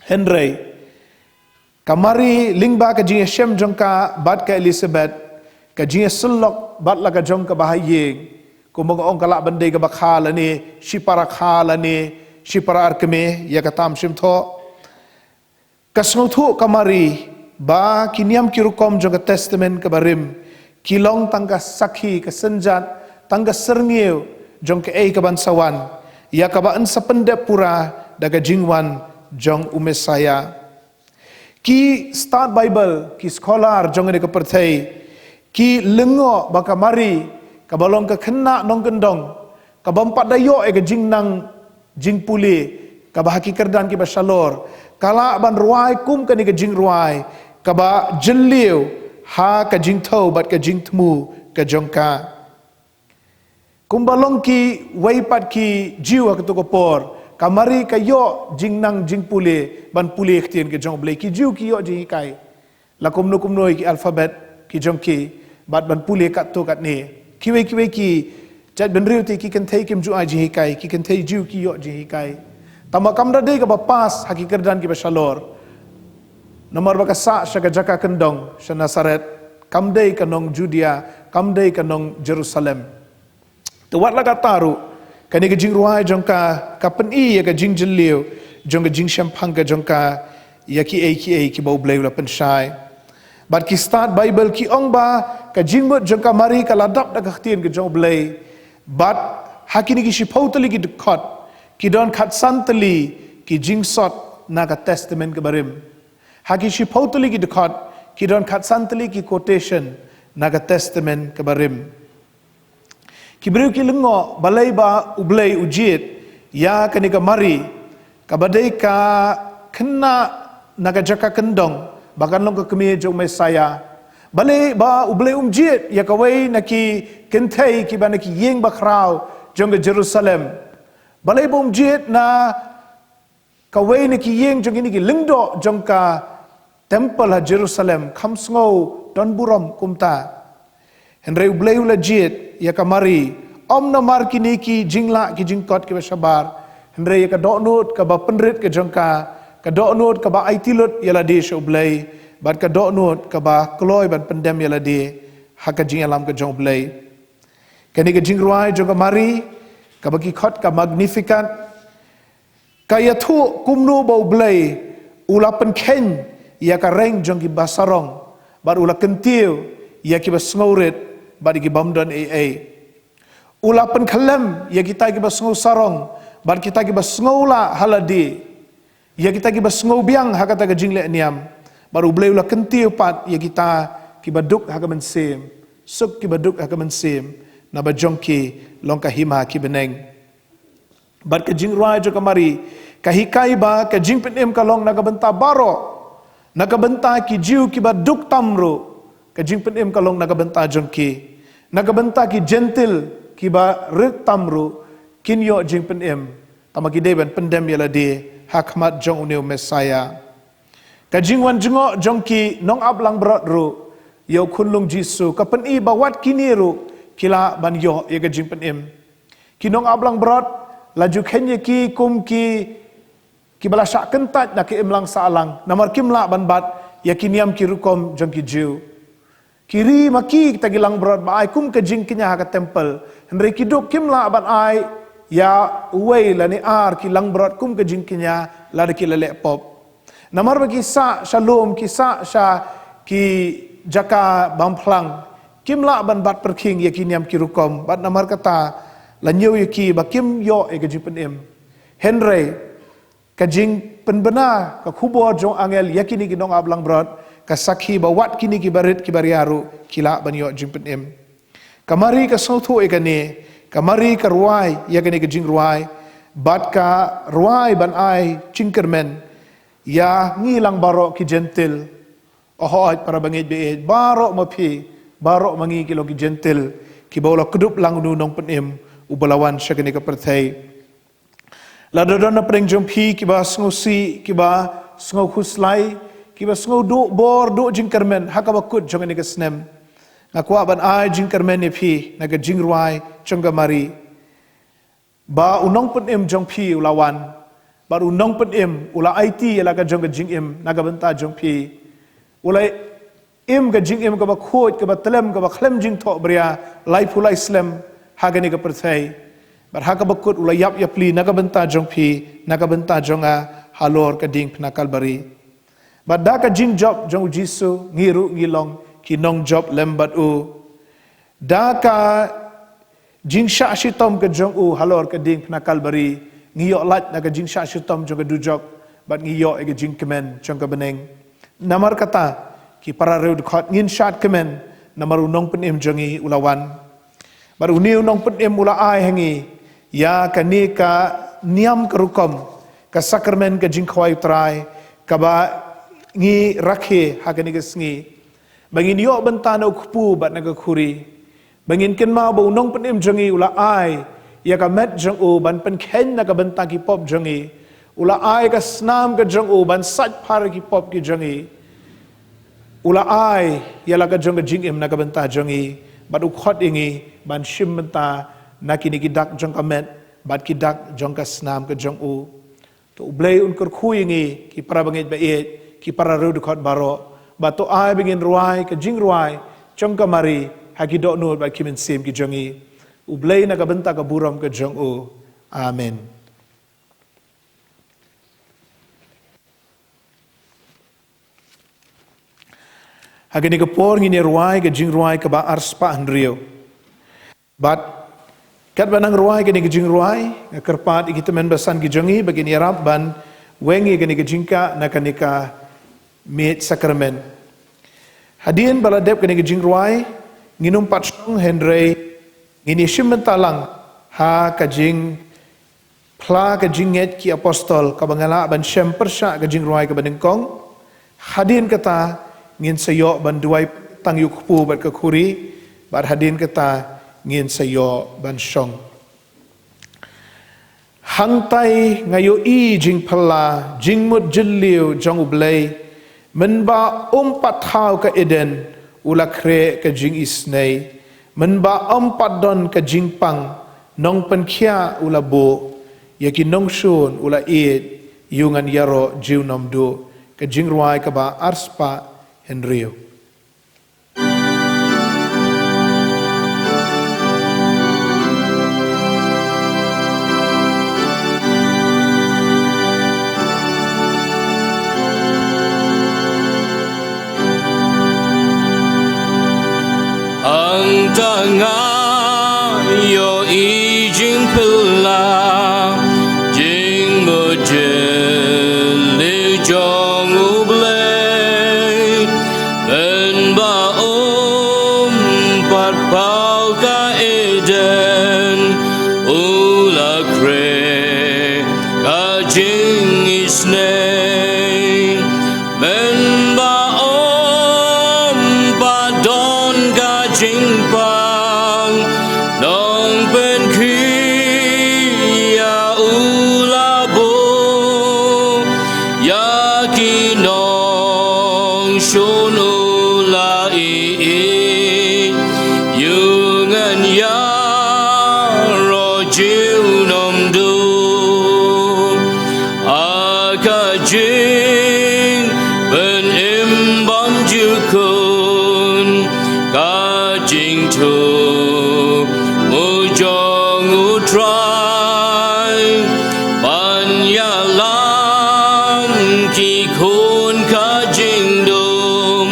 Henry kamari lingba ka jinga shem jongka bat ka Elizabeth ka jinga sulok bat la ka jongka bahayeng kumong ong kala bandai ka bakhala ni shipara khala ni shipara arkeme ya ka tam shim tho kasnuthu kamari ba kiniam kirukom jongka testament ka barim kilong tangga sakhi ka senjat tangga serngeu jong ke ka bansawan ya ka ba an sapendep pura daga jingwan jong umesaya ki start bible ki scholar jong ne ka perthai ki lengo baka mari ka balong ka khenna nong gendong ka bampat dayo ka jingnang jingpuli ka ba hakikerdan ki ba shalor kala ban ruai kum ka ni ka jing ruai ka ba jeliu ha ka jing thau bat ka jing thmu ka jongka kumbalong ki waipat ki jiwa ka to por kamari ka yo jingnang jingpule ban pule ktien ke jong blai ki jiu ki yo jing kai la kumno ki alphabet ki jong ki bat ban pule kat to kat ne kiwe ki chat ben riu ti ki kan thai kim ju ai jing kai ki kan thai jiu ki yo jing kai tamakam da de ka ba pas hakikerdan ki ba shalor nomor baka sa syaga jaka kendong sya Nazaret kamdei kanong Judea kamdei kanong Jerusalem tuwat laga taru kani ka jing ruai jongka kapen ya ka jing jeliu jong ka jing shampang ka jongka ya ki bau blai la pen shai bat ki start bible ki ong ba ka jing mut jongka mari ka ladap da ka htien ka jong blai bat hakini ki shipautali ki dukot ki don khat santali ki jing sot na ka testament ka barim haki shipautali ki dukot ki don khat santali ki quotation na ka testament ka barim kibriu ki lengo balai ba ublai ujit ya kani ka mari ka badai ka kena naga jaka kendong bahkan long ka kemi jong Mesaya Bale ba uble jit ya kawai naki kentai ki ba naki yeng ba krau jong ke Jerusalem. Bale ba jit na kawai naki yeng jong ini ki lengdo jong ka temple ha Jerusalem kam sngo don buram kumta. Henry uble ula jit ya kamari om na mar kini ki jingla ki jingkot ki ba sabar. Henry ya ka donut ka ba penrit ke jong ka donut ka ba aitilut ya la de uble. Bat ka donut ka ba kloy ban pendem ya la de haka jing alam ka jong uble. Kani ka jing ruai jong ka mari ka ba ki khot ka magnificent kaya tu kumnu ba uble ula pen ken ya ka reng jong ki basarong bar ula kentiu ya ki basngauret bar ki bamdan ula pen kalem ya kita ki basngau sarong bar kita ki basngaula haladi ya kita ki basngau biang hakata ka jingle niam bar uble ula kentiu pat ya kita ki baduk haka mensem suk ki baduk haka mensem na ba jong ki longka hima ki beneng bar ka jing ruai jo kamari kahikai ba ka jing penem kalong nagabenta baro nagabenta ki jiu ki ba duk tamro ka jing penem kalong nagabenta jong ki nagabenta ki gentle ki ba rit tamro kinyo jing penem tamaki deban pendem yala de hakmat jong uneu mesaya ka jing wan jengo jong ki nong ablang brot ro yo kunlung jisu ka pen i bawat kini ro kila ban yo ye ka jing penem ki nong ablang brot laju kenya ki kum ki bala syak kentat nak ki imlang salang namar kimla ban bat ya kiniam ki rukom jong ki jiu kiri maki kita gilang brot ba ai kum ke jing kinya ka temple henry kiduk kimla ban ai ya uwei la ni ar ki lang brot kum ke jing kinya la de ki lele pop namar bagi sa shalom ki sa sha ki jaka bamplang kimla ban bat perking ya kiniam ki rukom bat namar kata la nyeu ya ki ba kim yo e ke jing penem henry kajing penbena ka kubo jong angel yakini ki nong ablang brot ka sakhi ba wat kini ki barit ki bariaru kila banyo jing penem kamari ka sautu e kane kamari ka ruai yakini ka jing ruai bat ka ruai ban ai cingkermen ya ngilang baro ki gentle ohoi para bangit be baro mapi baro mangi kilo ki gentle ki bola kedup lang nu nong penem ubalawan syakini ka perthai ladodona preng jompi kiba sngosi kiba sngo khuslai kiba sngo do bor do jingkermen hakabakut jong ni kesnem ngakwa ban ai jingkermen ni phi naga jingruai chongamari ba unong penem jompi ulawan ba unong penem ula IT la ka jong jingim naga benta jompi ulai im ga jingim ka ba khot ka ba tlem ka ba khlem jing tho bria lai phulai islam hagani ka perthai bar haka bakut ula yap yapli nagabenta jong phi nagabenta jonga halor ka ding pnakal bari badda ka jing job jong jisu ngiru ngilong kinong job lembat u da ka jing sha shitom ka jong u halor ka ding pnakal bari ngiyo lat naga jing sha shitom jong ka dujok bat ngiyo e ka jing kemen jong ka beneng namar kata ki para reud khot ngin shat kemen namar unong penem jongi ulawan bar uniu nong penem ula ai hangi ya kani ka niam kerukom ka sakramen ka jingkhwai trai ka ba ngi rakhe hakani ka sngi bangin yo bentana ukpu bat naga khuri bangin ken ma bo nong penem jongi ula ai ya ka met jong u ban pen khen na ka benta ki pop jongi ula ai ka snam ka jong u ban sat par ki pop ki jongi ula ai ya la ka jong ka jingim na ka benta jongi bat u khot ingi ban shim benta nakini kidak jong kamet bat kidak jong ka snam ka jong u to ublei un kur khuingi ki para bangit ba et ki para ru khot baro ba to ai bingin ruai ka jing ruai jong ka mari hakido nur ba kimen sim ki jongi ublei na ka benta ka buram ka jong u amen hagani ka por ngini ruai ka jing ruai ka ba arspa hanrio bat kat banang ruai kini gejing ruai kerpat ikita men basan gejongi begini arab ban wengi kini gejingka nakanika mit sakramen hadien baladep kini gejing ruai nginum patong henry ngini shimentalang ha kajing pla kajinget ki apostol kabangala ban shem persha kajing ruai ka banengkong hadien kata ngin sayo ban duai tang yuk pu bat ke khuri bat hadin kata ngin sayo ban shong hang tai ngayo i jing phala jing mut jilliu jong ublei men ba pat thau ka eden ula kre ka jing isnei men ba pat don ka jing pang nong pen khia ula bo yaki nong shun ula e yungan yaro jiu nom do ka jing ruai ka ba arspa henrio ang tanga yo i jing pula jing mo je le jong u blei ben ba pat pau ka eden u la kre ka jing is name ben ba pat don ka jing pang nong ben kia u la bo ya ki nong shon u la e yungan ya ro jiu nom du a ka jing ben im bom ju kun ka jing tu mu jong u try ban ya lam ki kun ka jing dum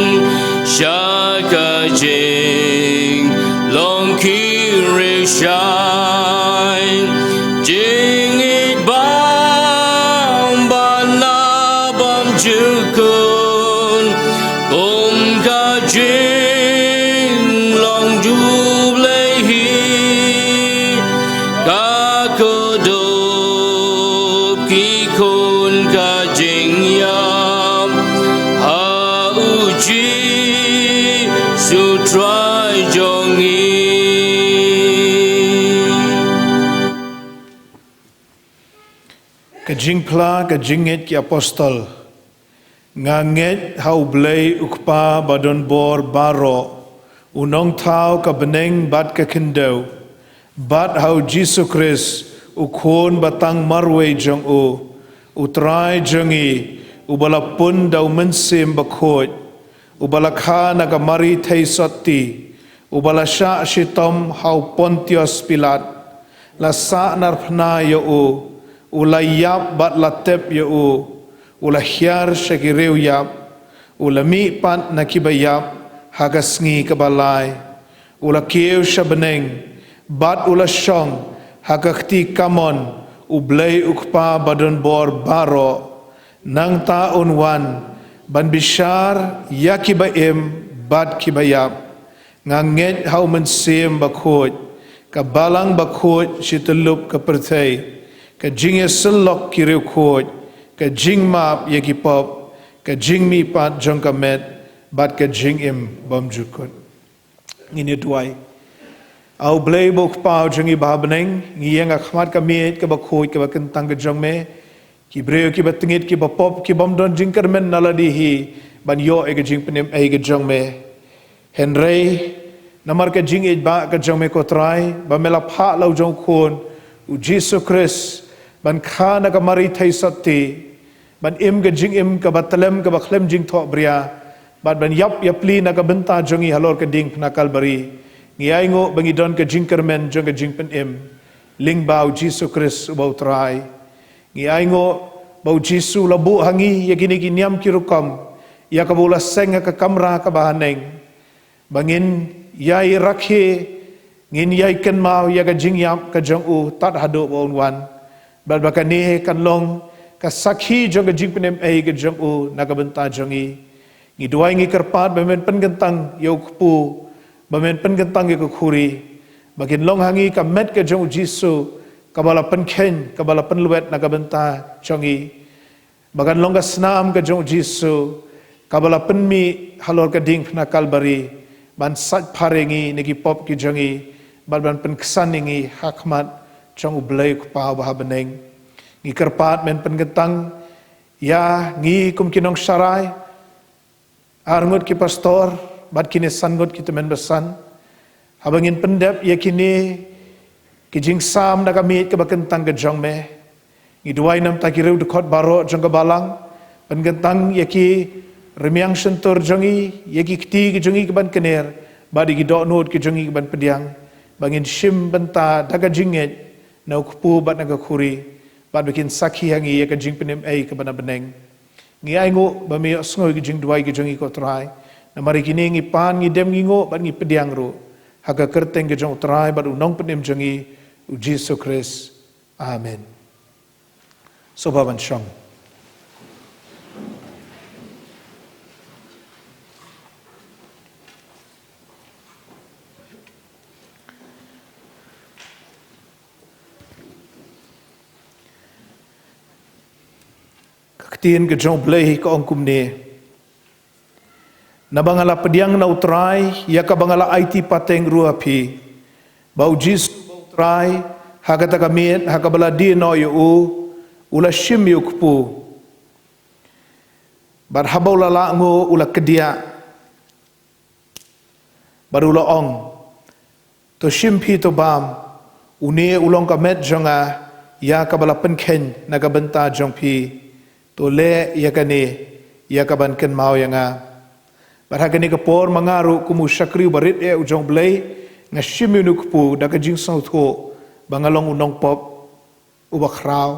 sha ka jing long ki re shine jing it bam ban na bam ju kun kum ka jing long ju blei hi ka ko do ki kun ka jing yam ha u ji su try jong i ka jing pla ka jinget ki apostol nganget hau blei ukpa badon bor baro unong thau ka beneng bat ka kindau bat hau Jesus Christ ukhon batang marwe jong u utrai jongi ubala pun dau mensim bakhoj ubala kha naga mari thei sotti ubala sha shitom hau Pontius Pilat la sa narphna yo u ulayap bat latep yo u ula hiar shakireu yap ula mi pat nakibayap hagasngi kabalai ula keu shabeneng bat ula shong hagakti kamon ublei ukpa badon bor baro nang ta unwan ban bishar yakibaim bat kibayap nganget hau mensim bakhoj kabalang bakhoj shitelup kaperthai ka jinge selok kireu khoj ka jing map yaki pop ka jing mi pat jong ka met bat ka jing im bom jukut ngini duai au blei bok pau jongi babneng ngiyang akhmat ka mit ka bakhoi ka bakentang ka jong me ki breu ki batingit ki bapop ki bom don jing kermen naladi hi ban yo e ka jing penem e ka jong me henrei namar ka jing e ba ka jong me ko trai ba mela pha lau jong khon u Jesus Christ ban khana ka mari thai satti ban im ka jing im ka batlem ka bakhlem jing tho bria bat ban yap yapli na ka benta jongi halor ka ding na kalbari ngiai ngo bangi don ka jing kermen jong ka jing pen im ling bau Jesus Christ ubau trai ngiai ngo bau Jesus labu hangi yakini ki niam kirukom ya ka bola seng ka kamra ka bahaneng bangin yai rakhe ngin yai ken mau ya ka jing yap ka jong u tat hado bon wan bal bakani kan long ka sakhi jong ka jing penem ai ka jong u na ka benta jongi ngi duai ngi kerpat bemen pen gentang yo kpu bemen pen gentang yo khuri bakin long hangi ka met ka jong jisu ka bala pen khen ka bala pen luet na ka benta jongi bagan long ka snam ka jong jisu ka bala pen mi halor ka ding na kalbari ban sat parengi negi pop ki jangi ban pen kesan ngi hakmat trong ublei ku pa bah beneng ngi kerpat men pen getang ya ngi kum kinong sarai arngut ki pastor bat kini sangut ki temen besan habangin pendep ya kini ki jing sam na kami ke bakentang ke jong me ngi duai nam takiru dekot baro jong ke balang pen gentang ya ki remiang sentur jongi yaki kti ke jongi ke ban kener badi ki dok not ke jongi ke ban pediang bangin shim benta daga jinget na kupu bat naga khuri bat bikin sakhi hangi ya ke jing penem ai ke bana beneng ngi ai ngo ba me snoi ke jing duai ke jongi ko trai na mari kini ngi pan ngi dem ngi ngo bat ngi pediang ro haga kerteng ke jong trai bat unong penem jongi u Jesus Christ amen so baban shong tin ke jong blei ko ongkum ne na bangala pediang na utrai ya ka bangala IT pateng rua pi bau jis bau trai hakata kamiet hakabala di no yu ula shim yu kupu bar habau la ngo ula kedia barula ong to shim pi to bam une ulong ka met jonga ya kabala penken na ka benta jong pi to le yakane yakaban ken mau yanga barhagani ka por mangaru kumu shakri barit e ujong blei ngashiminu kupu daga jing sau tho bangalong unong pop ubakhrau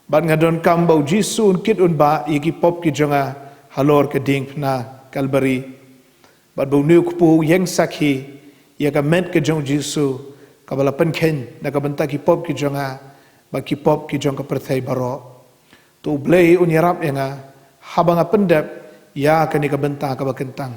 bat ngadon kam bau jisu kit un ba yiki pop ki jonga halor ke ding na kalbari bat bau nu kupu yang sakhi yakamet ke jong jisu kabala penken daga benta ki pop ki jonga ba ki pop ki jong ka perthai baro tu blei unyarap yanga habanga pendep ya kani ka benta ka bakentang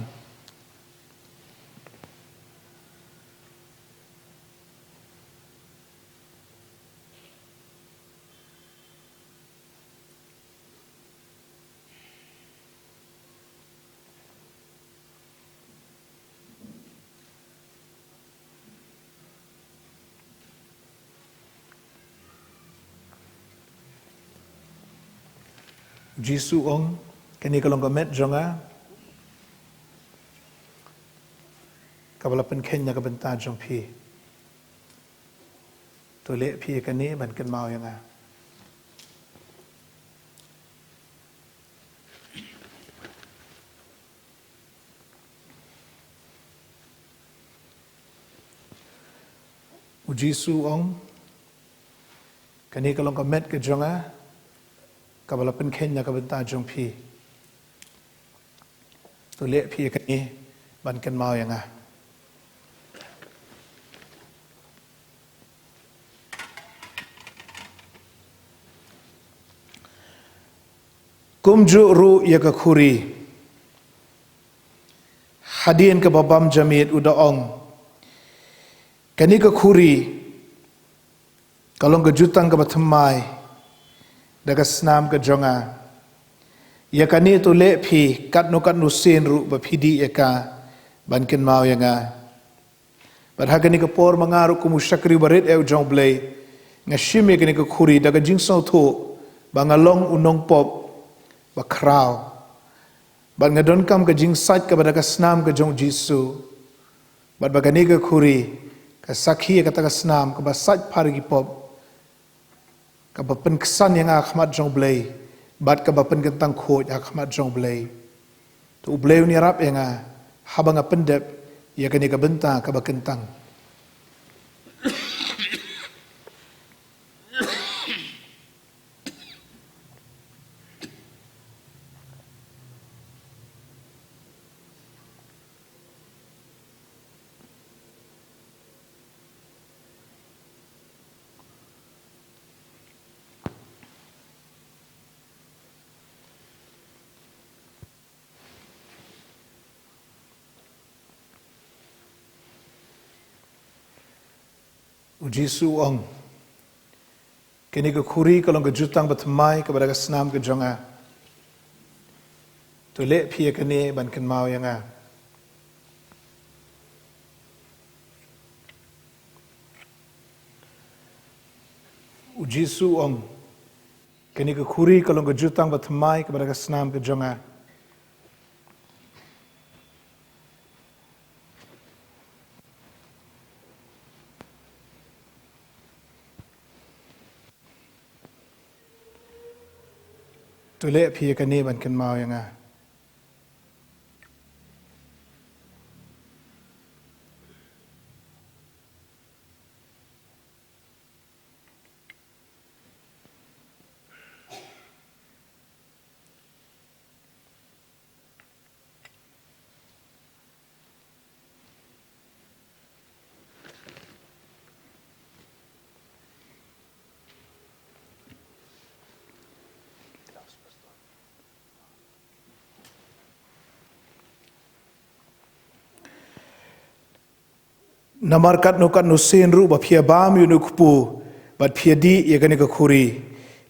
Jisu ong kani kalong kamet jonga kabala pen kenya ka benta jong pi to le pi kani ban kan mau yanga Jisu ong kani kalong kamet ke jonga kabala pen kenya ka benta jong pi to le pi kani ban kan mau yanga kumju ru ya ka khuri hadien ka babam jamit udaong kani ka khuri kalong ka jutang ka bathamai daga snam ka jonga ya kani to le phi kat nu sin ru ba phidi eka ban ken mau yanga bar ha kani ka por mangaru kumu shakri barit e jong blei ngashime kani ka khuri daga jingso tho bangalong unong pop ba kraw ban ngadon kam ka jing sat ka daga snam ka jong jisu bat bagani ka khuri ka sakhi ka ta snam ka ba sat phar gi pop kabapen kesan yang akhmat jong blei bat kabapen kentang khoj akhmat jong blei tu blei ni rap yang habang pendep ya kani ka benta ka bakentang Jisu ong kini ka khuri kalong ka jutang batmai ka baraga snam ka jonga to le phi kani ban kan mau yanga uji su ong kini ke khuri kalong ke jutang batmai kepada ke senam ke jonga tule phi ke ni ban kan mau yang a namarkat nukat nusin ru ba phia bam yu nukpu bat phia di ye gani ka khuri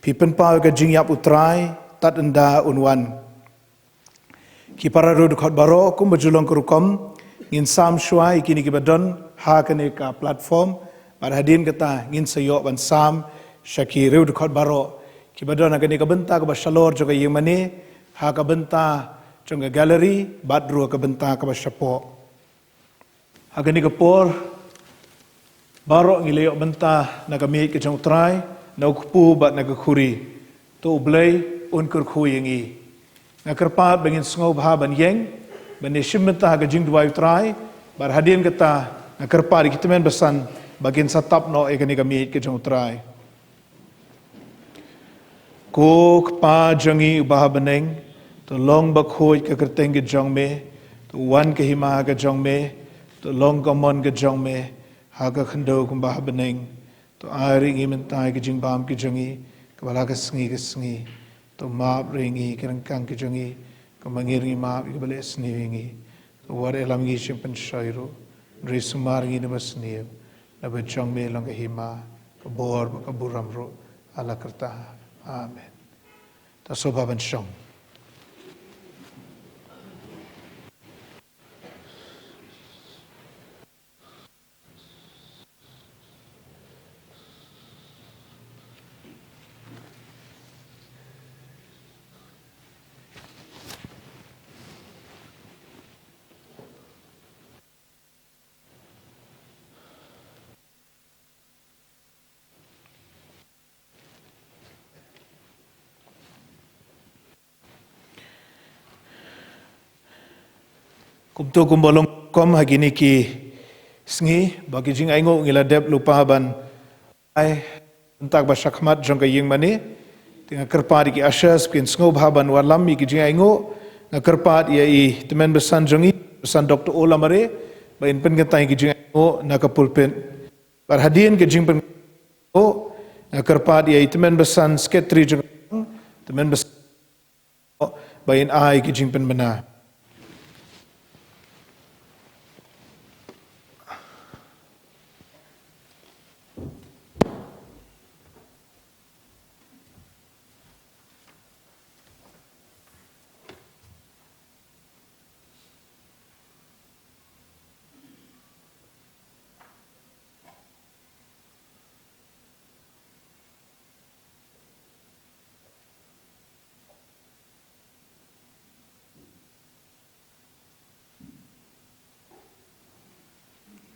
phi pen pa ka jingyap utrai tat anda unwan ki para ru khot baro kum bajulong kurukom ngin sam shwai kini ki badon ha kane ka platform bar hadin kata ngin sayo ban sam shaki ru khot baro ki badon kani ka benta ka bashalor jo ka yemani ha ka benta chunga gallery badru ka benta ka bashapo agani kapor baro ngileo benta nagamit ke jong trai na ukpu bat nagakhuri to blay unkur khuyengi nakarpat bangin sngo bha ban yeng ban shimenta ga jing duai trai bar hadin kata nakarpat kitemen besan bagin satap no egani gamit ke jong trai kok pa jangi bah baneng to long bakhoi ke kerteng ke jong me to wan ke hima ga jong me to long gamon ke jong me ha ka khando kum bah beneng to ari ngi mentai ke jing bam ke jangi ke bala ke sngi to map ringi ke rangkang ke jangi ke mangir ngi map ke bale sni ngi to war elam ngi simpen shairo ri sumar ngi ne basni na be jong me long ke hima ke bor ke buram ro ala kerta amen ta soba ban shong kumto kumbolong kom hagini ki sngi bagi jing aingo ngila dep lupa ban ai entak ba shakmat jong ka ying mani tinga kerpa ki ashas pin sngo bhaban warlam mi ki jing aingo na kerpa ya i temen besan jongi besan dr olamare ba in pen gatai ki jing aingo na ka pulpen bar hadien ki jing pen o na kerpa ya i temen besan sketri jong temen besan ba in ai ki jing pen bena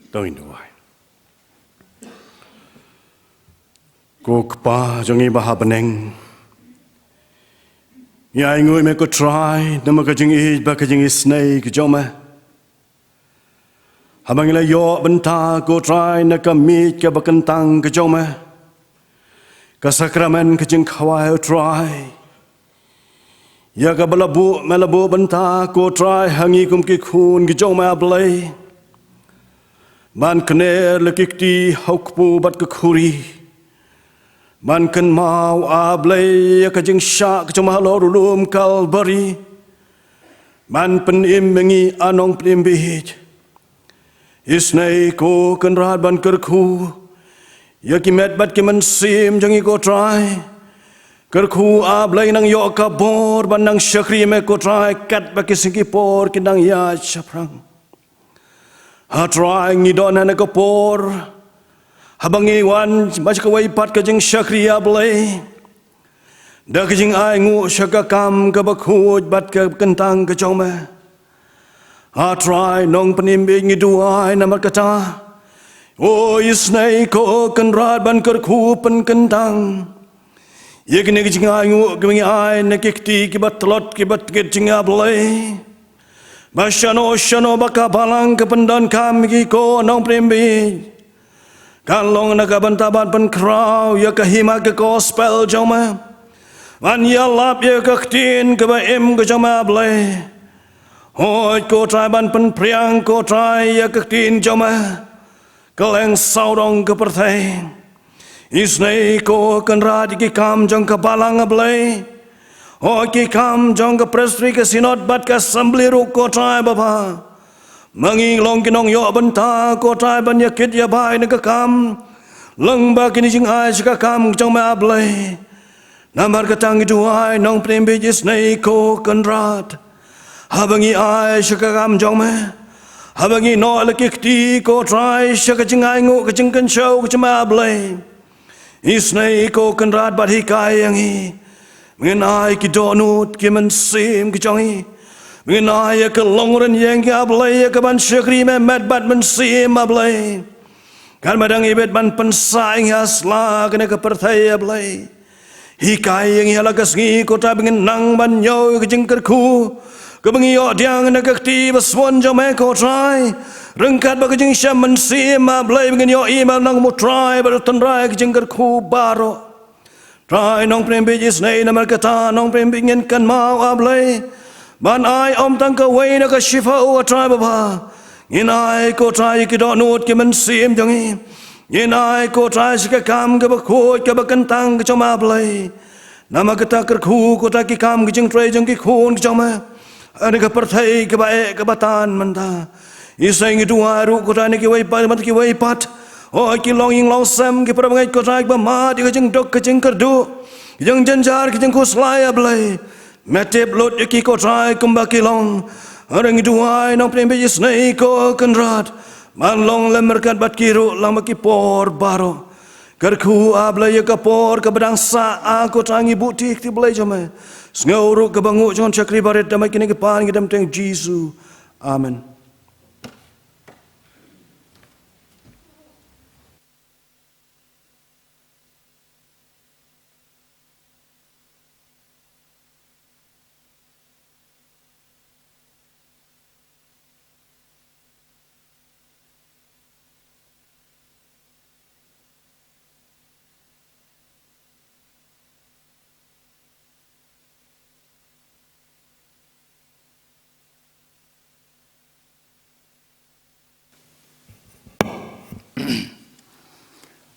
Tôi nuai. Cô pa jangi baha beneng. Ya ngui me ko try nama ka jingi ba ka jingi snake joma. Habangila yo benta ko try na ka meet ka bakantang ka joma. Ka sakramen ka jing khawai try. Ya ka malabu benta ko try hangi kum ki khun ki joma ablay. Man kner lekikti haukpu bat kekhuri man kan mau ablay ka jing sha ka choma lorulum kalbari man pen immengi anong plimbit isnai ko kan rad ban kerkhu yakimet bat ki man sim jangi ko try kerkhu ablay nang yo ka bor ban nang shakri me ko try kat ba ki singapore ki nang ya chaprang ha try ngi don na ko por habangi wan baca kawai pat ke jing syakriya belai dah ke jing ai ngu syakakam ke bakhut bat ke kentang ke coma try nong penimbi ngiduai nama kata oh isnai ko kenrat ban kerku pen kentang ye kene ke jing ai ngu ke ngi ai ne kikti ke bat telot ke bat ke jing belai Basyano syano baka balang ke pendan kami ko nong penimbi kalong nak bantaban penkrau ya kahima ke gospel joma man ya lap ya kaktin ke baim ke joma blai hoi ko trai ban penpriang ko trai ya kaktin joma keleng saudong ke pertai isnai ko kenra di kam jong ke balang blai hoi ki kam jong ke presri ke sinod bat ke assembly ru ko trai bapa Mangi long kinong yo benta ko trai ban yakit ya bai nak kam leng ba kini jing ai ska kam jong ma blai namar katang itu ai nong prembe jis nei ko kanrat habangi ai ska kam jong ma habangi no lekikti ko trai ska jing ai ngo ka jing kan show ka ma blai is nei ko kanrat bat hi kai yang hi ngen ai ki donut ki man sim ki jong hi Mengenai ke longren yang ke ablay ke ban syakri memet bat mensim ablay kan madang ibet ban pensaing asla kena ke pertai ablay hikai yang hiala kesngi kota bengenang ban nyoy ke jengkerku ke bengiyo diang na kekti baswan jome kotrai rengkat bagi jeng syam mensim ablay bengenyo imal nang mutrai bertenrai ke jengkerku baro trai nong prembijis nei namar kata nong prembingen kan mau ablay ban ai om tang ka wei na ka shifa o trai baba in ai ko trai ki do nut ki men sim jong i in ai ko trai ka kam ka ba khoi ka ba kan tang ka choma blai nama ka ta kar khu ko ta ki kam ki jing trai jong ki khun ki choma ani ka perthai ka ba e ka ba tan man ta i sai ngi tu aru ko ta ni ki wei pa mat ki wei pat o ki long ing long sam ki pra ngai ko trai ba ma di ka jing dok ka jing kar du jing janjar ki jing ko slai blai Metip lot yaki ko try kumbaki long Orang itu ai nong prembe yisnei ko kenrat Man long lemerkat bat kiru lang baki por baro Kerku abla ya kapor ke bedang sa aku tangi butik ti belai jome Sengauru ke bangu jon cakri baret damai kini ke pan ke dam teng Jesu Amen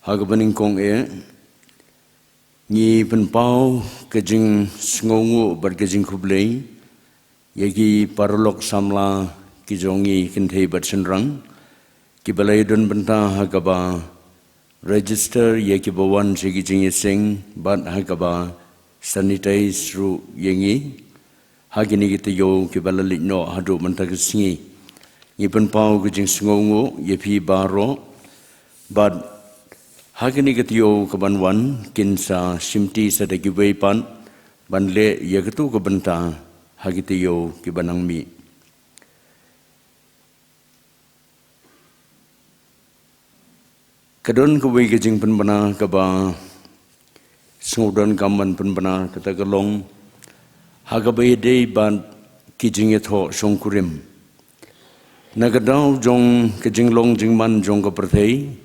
Hagabaning kong ni penpau kejing sengongu berkejing kublai yagi parolok samla kijongi kintei bat senrang kibalai don benta hagaba register yagi bawan segi jing yeseng bat hagaba sanitize ru yengi hagini kita yo kibalalit no hadu benta kesingi ni penpau kejing sengongu yepi baro bat Hagini ketiyo kebanwan kinsa simti sadagi weipan banle yagtu kebenta hagitiyo kibanang mi. Kadon kewei kejing penbana keba sengudon kaman penbana kata kelong hagabai dei ban kijing etho songkurim. Nagadau jong kejing long jingman jong keperthai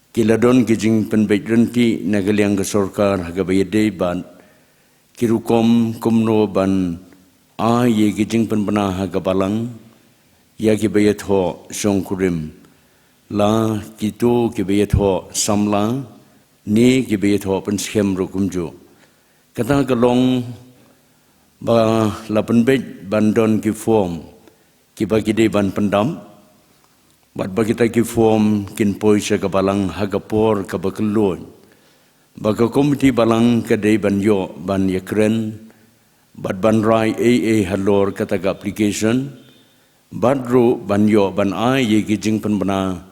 Kiladon kijing penbaik renti nagaliang ke sorkar hagabayade ban kirukom kumno ban ye kijing penpena hagabalang ya kibayat ho songkurim la kito kibayat ho samla ni kibayat ho penskhem rukumjo kata kalong ba la penbaik bandon ki form kibagide ban pendam Bat bagita ki form kin poisa ka balang hagapor ka bakelon. Baga komiti balang ka day banyo ban yakren. Bat ban rai AA halor kataga application. Bat ro banyo ban ay ye gijing penbana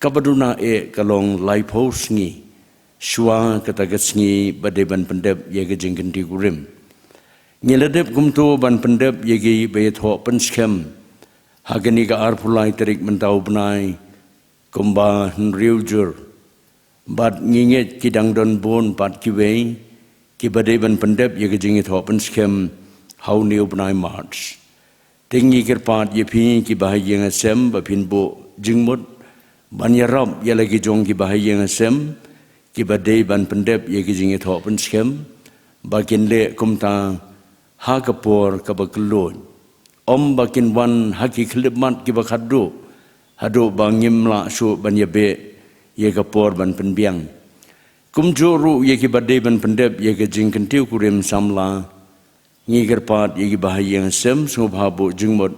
kabaduna kalong lai pos ngi shwa katagas ngi bade ban pendep yega jingkanti kurim ngiladep kumto ban pendep yegi bayatho penskhem hagani ka arpulai terik mentau benai kumba nriujur bad nginget kidang don bon pat kiwei kibade ban pendep yega jingit ho penskhem hau niu benai march tingi kerpat yepi ki bahayeng asem bapin bo jingmut ban yarab yalagi jong ki bahayeng asem ki badai ban pendep yagi jingit ho penskhem bakin le kumta ha kapor kabakelon om bakin wan haki khlimat ki bakhadu hadu bangim la su ban yabe ye kapor ban penbiang kumjuru ye ki badai ban pendep ye ke jingkentiu kurim samla ngi gerpat ye ki bahayeng sem subhabu jingmut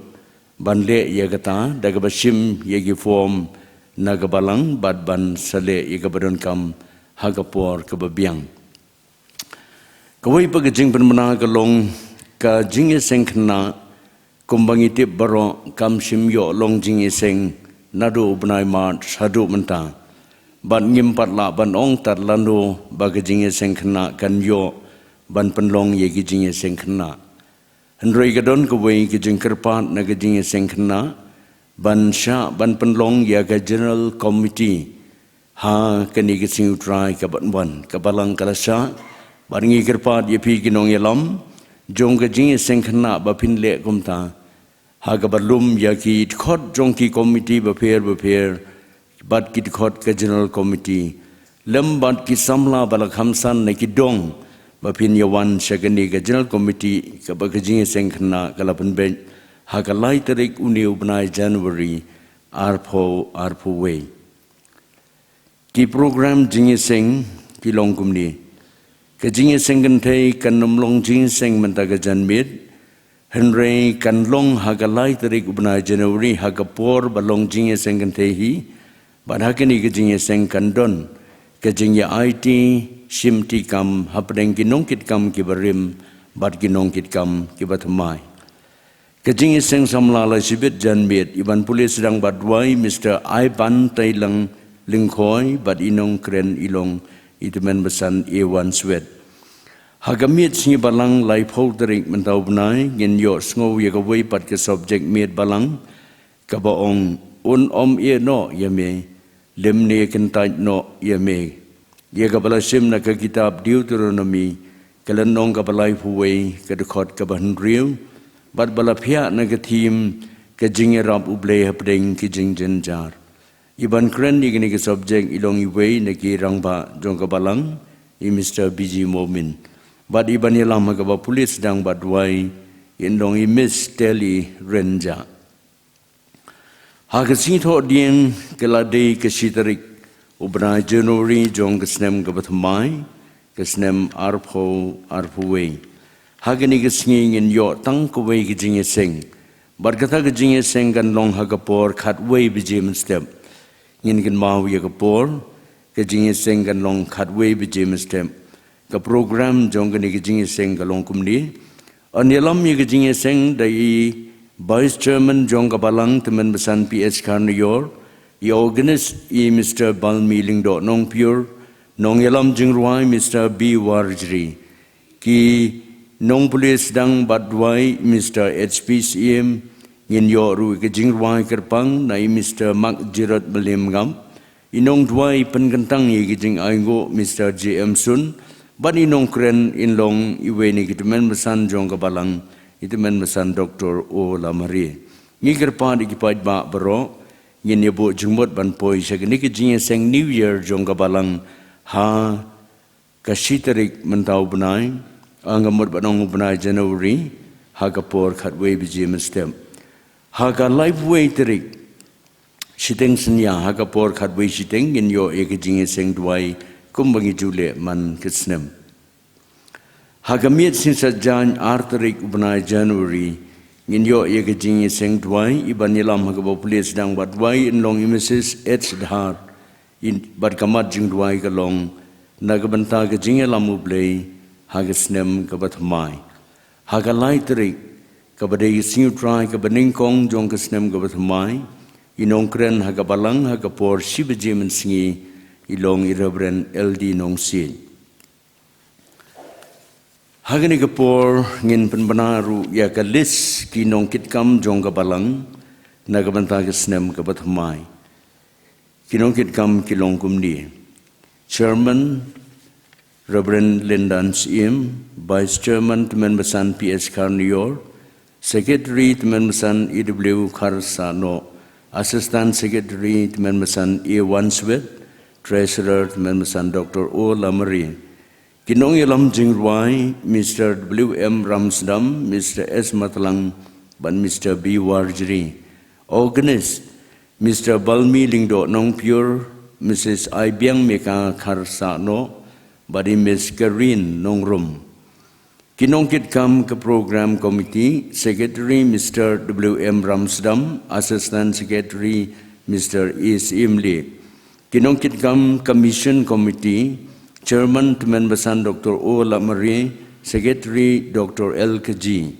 ban le ye kata daga basim ye ki form nagabalang bad ban sale ye ka badon kam hagapor kebabiang kawai pagajing penmana kalong ka jinge sengkna kumbangi tip baro kam simyo long jinge seng nadu benai mat sadu menta ban ngimpat la ban ong tat lanu bagajinge sengkna kan yo ban penlong ye gijinge sengkna hendroi gadon kawai gijing kerpat na gijinge sengkna ban sha ban penlong ya ga general committee ha kani gising utrai ka ban kabalang kalasa baringi kerpat ye pi ginong yelam jong gijinge sengkna ba pinle kumta ha ga balum ya ki khot jong ki committee ba pher bat ki khot ka general committee lem bat ki samla bala khamsan ne ki dong bapin yawan shagani ka general committee ka ba gijinge sengkna kalapan ben ha ka lai tarik uniu benai January arpo way ki program jinge seng ki long kumni ka jinge senggan thei kan nomlong jinge seng menta ka janmit henrei kan long ha ka lai tarik benai January ha ka por balong jinge senggan thei hi badhakani ka jinge seng kan don ka jinge IT simti kam hapdeng ki nongkit kam ki barim bad ki nongkit kam ki batmai kajing iseng samla la sibit janbet iban pulis sedang badwai Mr. Ivan Tailang Lingkhoi bad inong kren ilong itumen besan A1 swet hagamit singi balang lai poltering mentau benai ngin yo sngo ye gawai pat ke subject miet balang ka baong un om ye no yame lemne kentaj no yame ye kabala sim na ka kitab Deuteronomy kalanong kabalay huway kadukot kabahan riyo bat bala pia na ka team ka jingirap ublay hapdeng ki jingjenjar iban kren ni gini ka subject ilong iway na ki rangba jong kabalang i Mr. BG Momin bat iban ilang magaba pulis dang badway indong i Miss Telly Renja hakasito dien kalade kasitarik ubna January jong kesnem gabatmai kesnem arpo way hagani kesngi ngin yo tang kawai gijinge seng barkata gijinge seng kan long hagapor khatway bijim step ngin kan mau ya kapor gijinge seng kan long khatway bijim step ka program jong gani gijinge seng ka long kumni anyelam ye gijinge seng dai vice chairman jong kabalang teman besan PH Karniyor i organist i Mr. Balmi Lingdo nong pure nong yelam jingruai Mr. B. Warjri ki nong pulis dang badwai Mr. HPCM ngin yo ru ke jingruai kerpang na i Mr. Mak Jirat Belimgam inong duai penkentang ye ki jing aingo Mr. JM Sun ban inong kren inlong iwe ni kitumen besan jong kabalang itumen besan Dr. O Lamari ngi kerpa di kipat ba bro ngin yebo jumot ban poi sagni ki jinge seng new year jong kabalang ha kasitarik mentau benai angamot banong benai January ha kapor khatway bijim stem ha ka life way tarik siteng senya ha kapor khatway siteng ngin yo e ki jinge seng duai kumbangi jule man kisnem ha gamit sin sajan artarik benai January ngin yo ye ke jingi seng duai iban yelam hagabo pulis dang badwai in long imesis ets dhar in bad kamat jing duai ka long nagabanta ke jingi lamu blei hagasnem ka batmai hagalai trik ka badai singu trai ka baning kong jong ka snem ka batmai inong kren hagabalang hagapor sibajemen singi ilong Reverend LD nong sin. Hagani kapor ngin penbenaru ya kalis kinong kitkam jong kabalang nagabanta kesnem kabathamai. Kinong kitkam kilong kumni. Chairman Reverend Lindan Siem, Vice Chairman Teman Besan PS Karnior, Secretary Teman Besan EW Karsano, Assistant Secretary Teman Besan E. Wanswet, Treasurer Teman Besan Dr. O. Lamari, Kinong Yalam Jingruai, Mr. W.M. Ramsdam, Mr. S. Matalang, and Mr. B. Warjri. Organist, Mr. Balmi Lingdo Nong Pure, Mrs. Ibiang Meka Karsano, badi Ms. Karin Nongrum. Kinong kitkam ke program committee, Secretary Mr. W.M. Ramsdam, Assistant Secretary Mr. E. Imli. Kinong kitkam commission committee, Chairman Teman Besan Dr. O. Lamari, Secretary Dr. L. Kaji.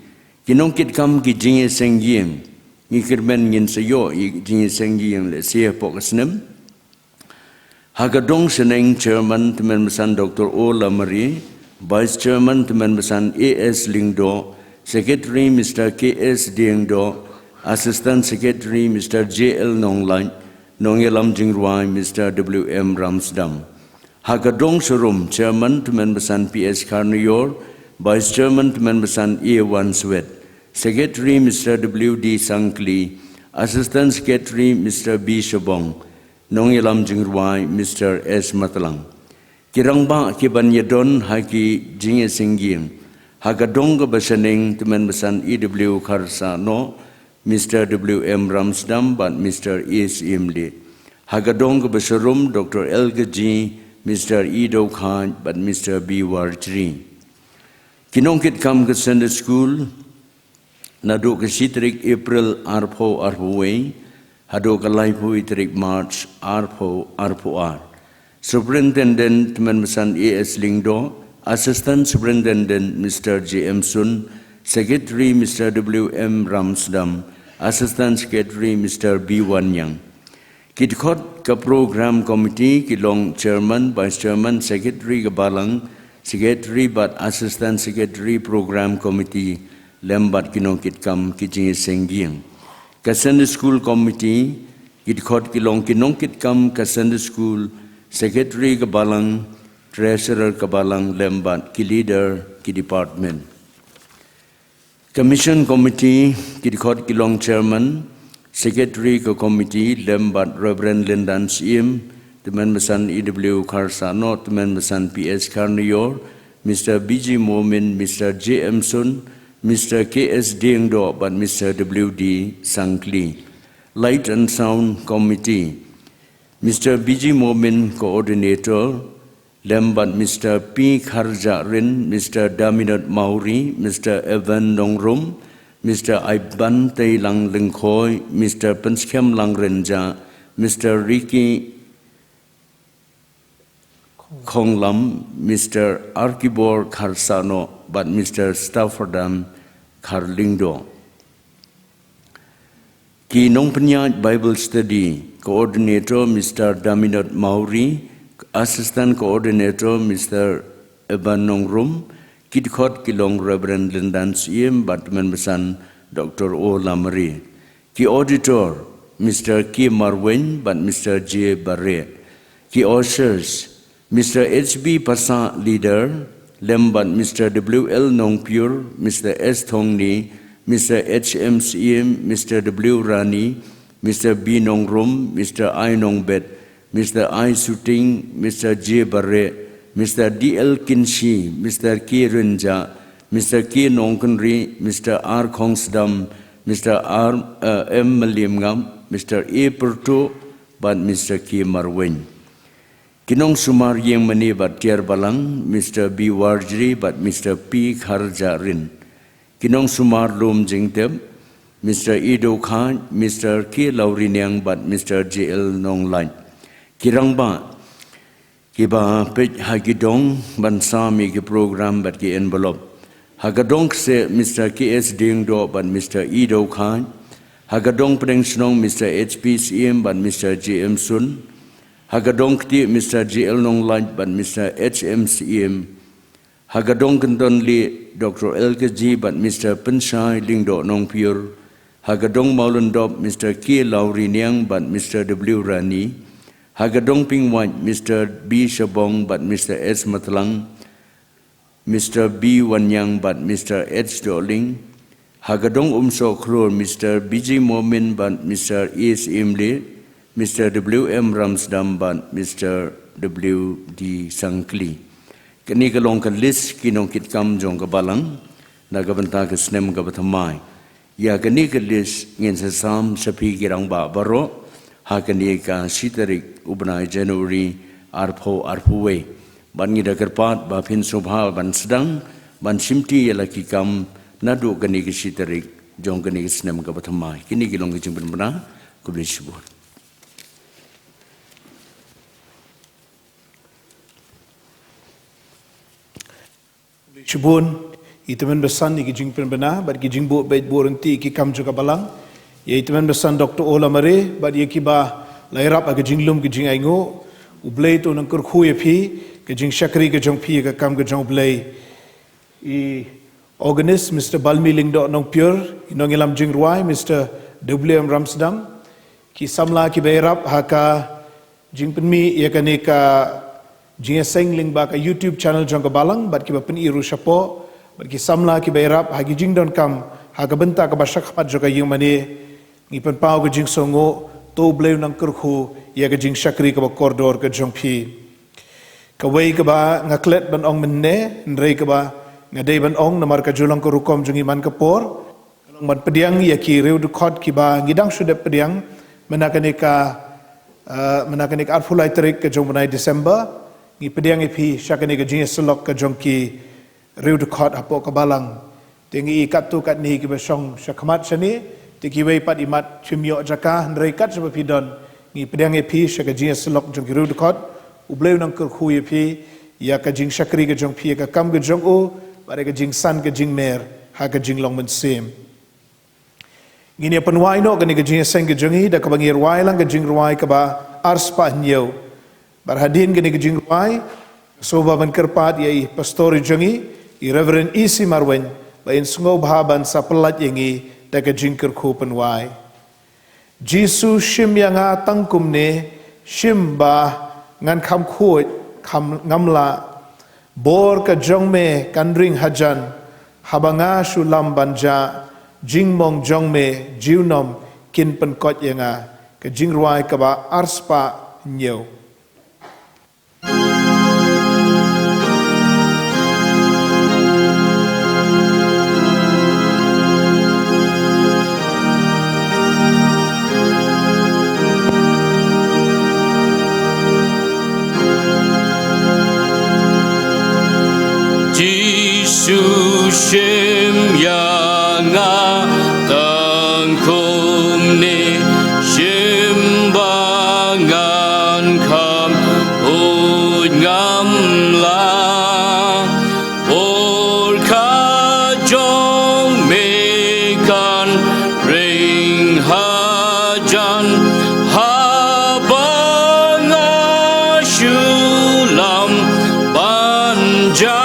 Kinong kitkam ki jinge sengyem, ngikirmen ngin sayo jinge sengyem le siya po kasnem. Hagadong seneng Chairman Teman Besan Dr. O. Lamari, Vice Chairman Teman Besan A.S. Lingdo, Secretary Mr. K.S. Diengdo, Assistant Secretary Mr. J.L. Nonglan, Nongyelam Jingruai Mr. W.M. Ramsdam. Hagadong Surum Chairman Teman Besan P.S. Karnior, Vice Chairman Teman Besan A. Wanswet, Secretary Mr. W.D. Sankli, Assistant Secretary Mr. B. Shabong, Nongyelam Jingruai Mr. S. Matalang. Kirangba kiban yadon haki jinge singgim. Hagadong basaneng Teman Besan EW Karsano, Mr. W.M. Ramsdam, but Mr. E.S. Imli. Hagadong basarum Dr. L. Gaji, Mr. Edo Khan, but Mr. B. Warjri. Kinongkit kam ke Sunday School, nado ke sitrik April arpo arpowe, hado ke laipu itrik March arpo arpoar. Superintendent Teman Besan A.S. Lingdo, Assistant Superintendent Mr. J.M. Sun, Secretary Mr. W.M. Ramsdam, Assistant Secretary Mr. B. Wanyang. Kitkot ke Program Committee, kilong Chairman, Vice Chairman, Secretary Kebalang, Secretary but Assistant Secretary Program Committee, lembat kinong kitkam kijingi sengging. Ke Sunday School Committee, kitkot kilong kitkam ke Sunday School, Secretary Kebalang, Treasurer Kebalang, lembat ki leader ki department. Commission Committee, kitkot kilong Chairman, Secretary ke Committee, lembat Reverend Lindan Siem, Teman Besan EW Karsano, Teman Besan PS Karnior, Mr. B.G. Momin, Mr. J.M. Sun, Mr. K.S. Diengdo, but Mr. W.D. Sankli. Light and Sound Committee, Mr. B.G. Momin, Coordinator, lembat Mr. P. Kharjarin, Mr. Daminat Mauri, Mr. Evan Nongrum, Mr. Iban Tailang Lingkhoy, Mr. Penskem Langrenja, Mr. Ricky Khonglam, Mr. Arkibor Karsano, but Mr. Staffordam Karlingdo. Ki Nong Penyat Bible Study, Coordinator Mr. Daminat Mauri, Assistant Coordinator Mr. Evan Nongrum, Kitkot kilong Reverend Lindan Siem, Batman Besan Dr. O. Lamari. Ki Auditor Mr. K. Marwen, but Mr. J. Barre. Ki Ushers Mr. H.B. Pasa Leader, lembat Mr. W.L. Nongpure, Mr. S. Thongni, Mr. H.M. Siem, Mr. W. Rani, Mr. B. Nongrum, Mr. I. Nongbet, Mr. I. Suting, Mr. J. Barre, Mr. D.L. Kinshi, Mr. K. Renja, Mr. K. Nongkenri, Mr. R. Kongsdam, Mr. R. M. Malimngam, Mr. A. Perto, but Mr. K. Marwen. Kinong Sumar Yang Mani bat Tiar Balang, Mr. B. Warjri, but Mr. P. Kharjarin. Kinong Sumar Lom Jingteb, Mr. Edo Khan, Mr. K. Lauriniang, but Mr. J.L. Nonglan. Kirangba, Kiba Pej Hagidong, Bansami ki program bat ki envelope. Hagadong se Mr. K.S. Diengdo, but Mr. Edo Khan. Hagadong Pedeng Senong Mr. HPCM ban Mr. JM Sun, Hagadong Kti Mr. JL Nong Light ban Mr. HMCM, Hagadong Kenton Li Dr. LKG ban Mr. Penshai Lingdo Nong Pure, Hagadong Maulundop Mr. K. Lauri Niang ban Mr. W. Rani, Hagadong Pingwat Mr. B. Shabong ban Mr. S. Matlang, Mr. B. Wanyang ban Mr. H. Doling, Hagadong Umso Kror Mr. B.J. Momin ban Mr. E.S. Imli, Mr. W.M. Ramsdam ban Mr. W.D. Sangkli. Kini kalong kalis kinong kitkam jong kabalang, nagabanta ka snem kabatamay. Ya kini kalis ngin sasam sapi kirang ba baro, ha kini ka sitarik ubnay January arpuwe. Ban ngida kerpat ba pin subha ban sedang, ban simti yalaki kam, nadu kani kisi tarik jong kani kisnem kabatamai kini kilong kijing benar kubli sibur Shibun itemen besan ni kijing benar bad kijing bu bait borenti ki kam juga balang ya itemen besan Dr. Ola Mare bad ye kiba lairap ag kijing lum kijing aingo ublei to nang kurkhu ye phi kijing shakri ke jong phi ka kam ke jong ublei I Organist Mr. Balmi Lingdo Nong Pure, Inong Ilam Jing Ruai, Mr. W.M. Ramsdam, ki samla ki bayrap haka jing penmi ia kani ka jing seng ling ba ka YouTube channel jong ka balang bat ki ba pen iru shapo bat ki samla ki bayrap hagi jing don kam haka benta ka basak pat joka yung mani ngi pen pau ka jing songo to bleu nang kurkhu ia ka jing shakri ka ba koridor ka jong phi ka wei ka ba ngaklet ban ong menne nrei ka ba ngadai ban ong namar ka julang ko rukom jungi man kapor kalong man pediang ya ki reu dukot ki ba ngidang sudah pediang menakanik arfulai terik ke jong benai Desember ngi pediang ipi syakanik ke jing selok ke jong ki reu dukot apo ka balang tingi ikat tu kat ni ki besong syakamat sani tiki wei pat imat chimyo jaka ndrei kat sebab pidon ngi pediang ipi syaka jing selok jong ki reu dukot ubleu nang kurkhu ipi ya ka jing syakri ke jong pi ka kam ke jong u pada ke jing san ke jing mer ha ke jing long men sim ngini penwai no ke jing seng ke jongi da ka bangir wai lang ke jing ruai ka ba arspa nyeu barhadin ke jing ruai so ba ban kerpat yai pastori jongi I Reverend Isi Marwen ba in sungo bahaban sa pelat yengi da ke jing kerku penwai Jisu shim yang a tangkum ne shim ba ngan kham khuit kham ngamla bor ka jongme kanring hajan habanga shulam banja jingmong jongme jiunom kin penkot yenga ka jingruai ka ba arspa nyeu Shim yang a tangkum ni shim bangan kam ud ngam la or ka jong me kan ring hajan habanga shulam banja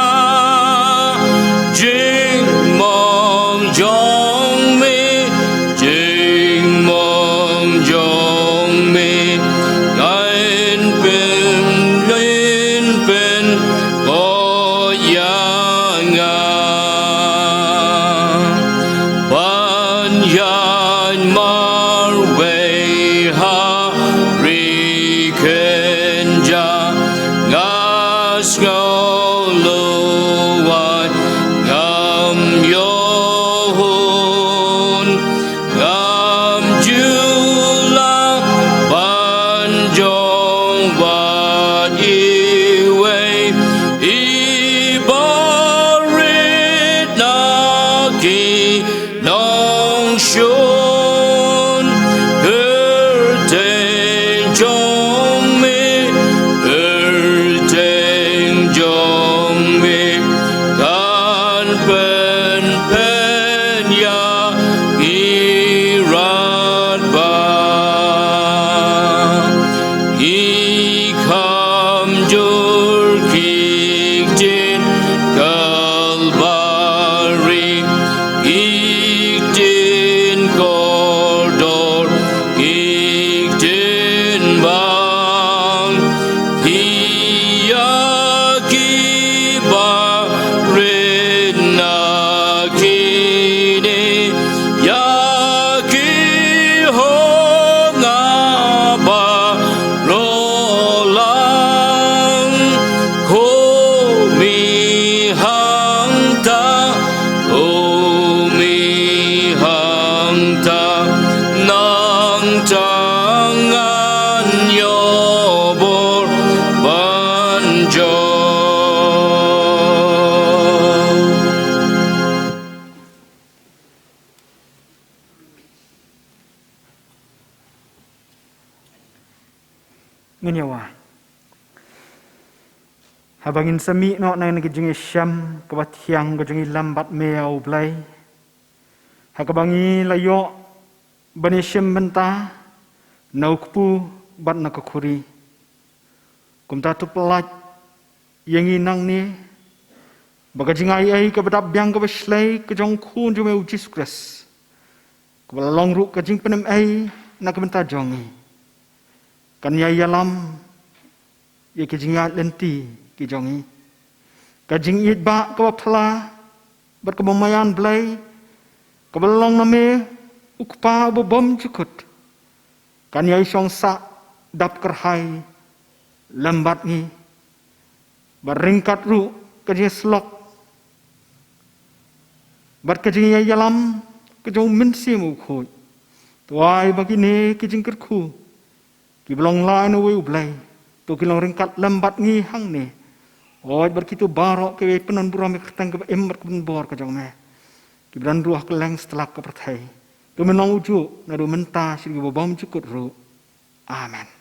Nyawa. Habangin sami no na nagijing isyam kabatyang gajing lambat meaw blay. Hakabangi layo bani syam benta naukpu bat nakakuri. Kumta tu pelat yang inang ni bagajing ai kabadab yang kabaslay kajong kun jume ujis kres. Kabalong ru kajing penem ai nakabenta jongi. Kanya yalam ya kejingat lenti kejongi kajing it ba kawapla berkebamayan blay kabelong name ukpa bom cukut kanya isong sa dap kerhai lambat ni beringkat ru kajing slok berkajing yalam kejong mensi mukhoi tuai begini kejing kerku Kiblong lain uwe ublay, tu kilong ringkat lambat ngi hang ni. Oi berkitu barok ke penon buram kertang ke ember ke bor ke jong me. Kibran ruah keleng setelah ke pertai. Tu menong ujuk nadu mentah sing bobam cukut ru. Amen.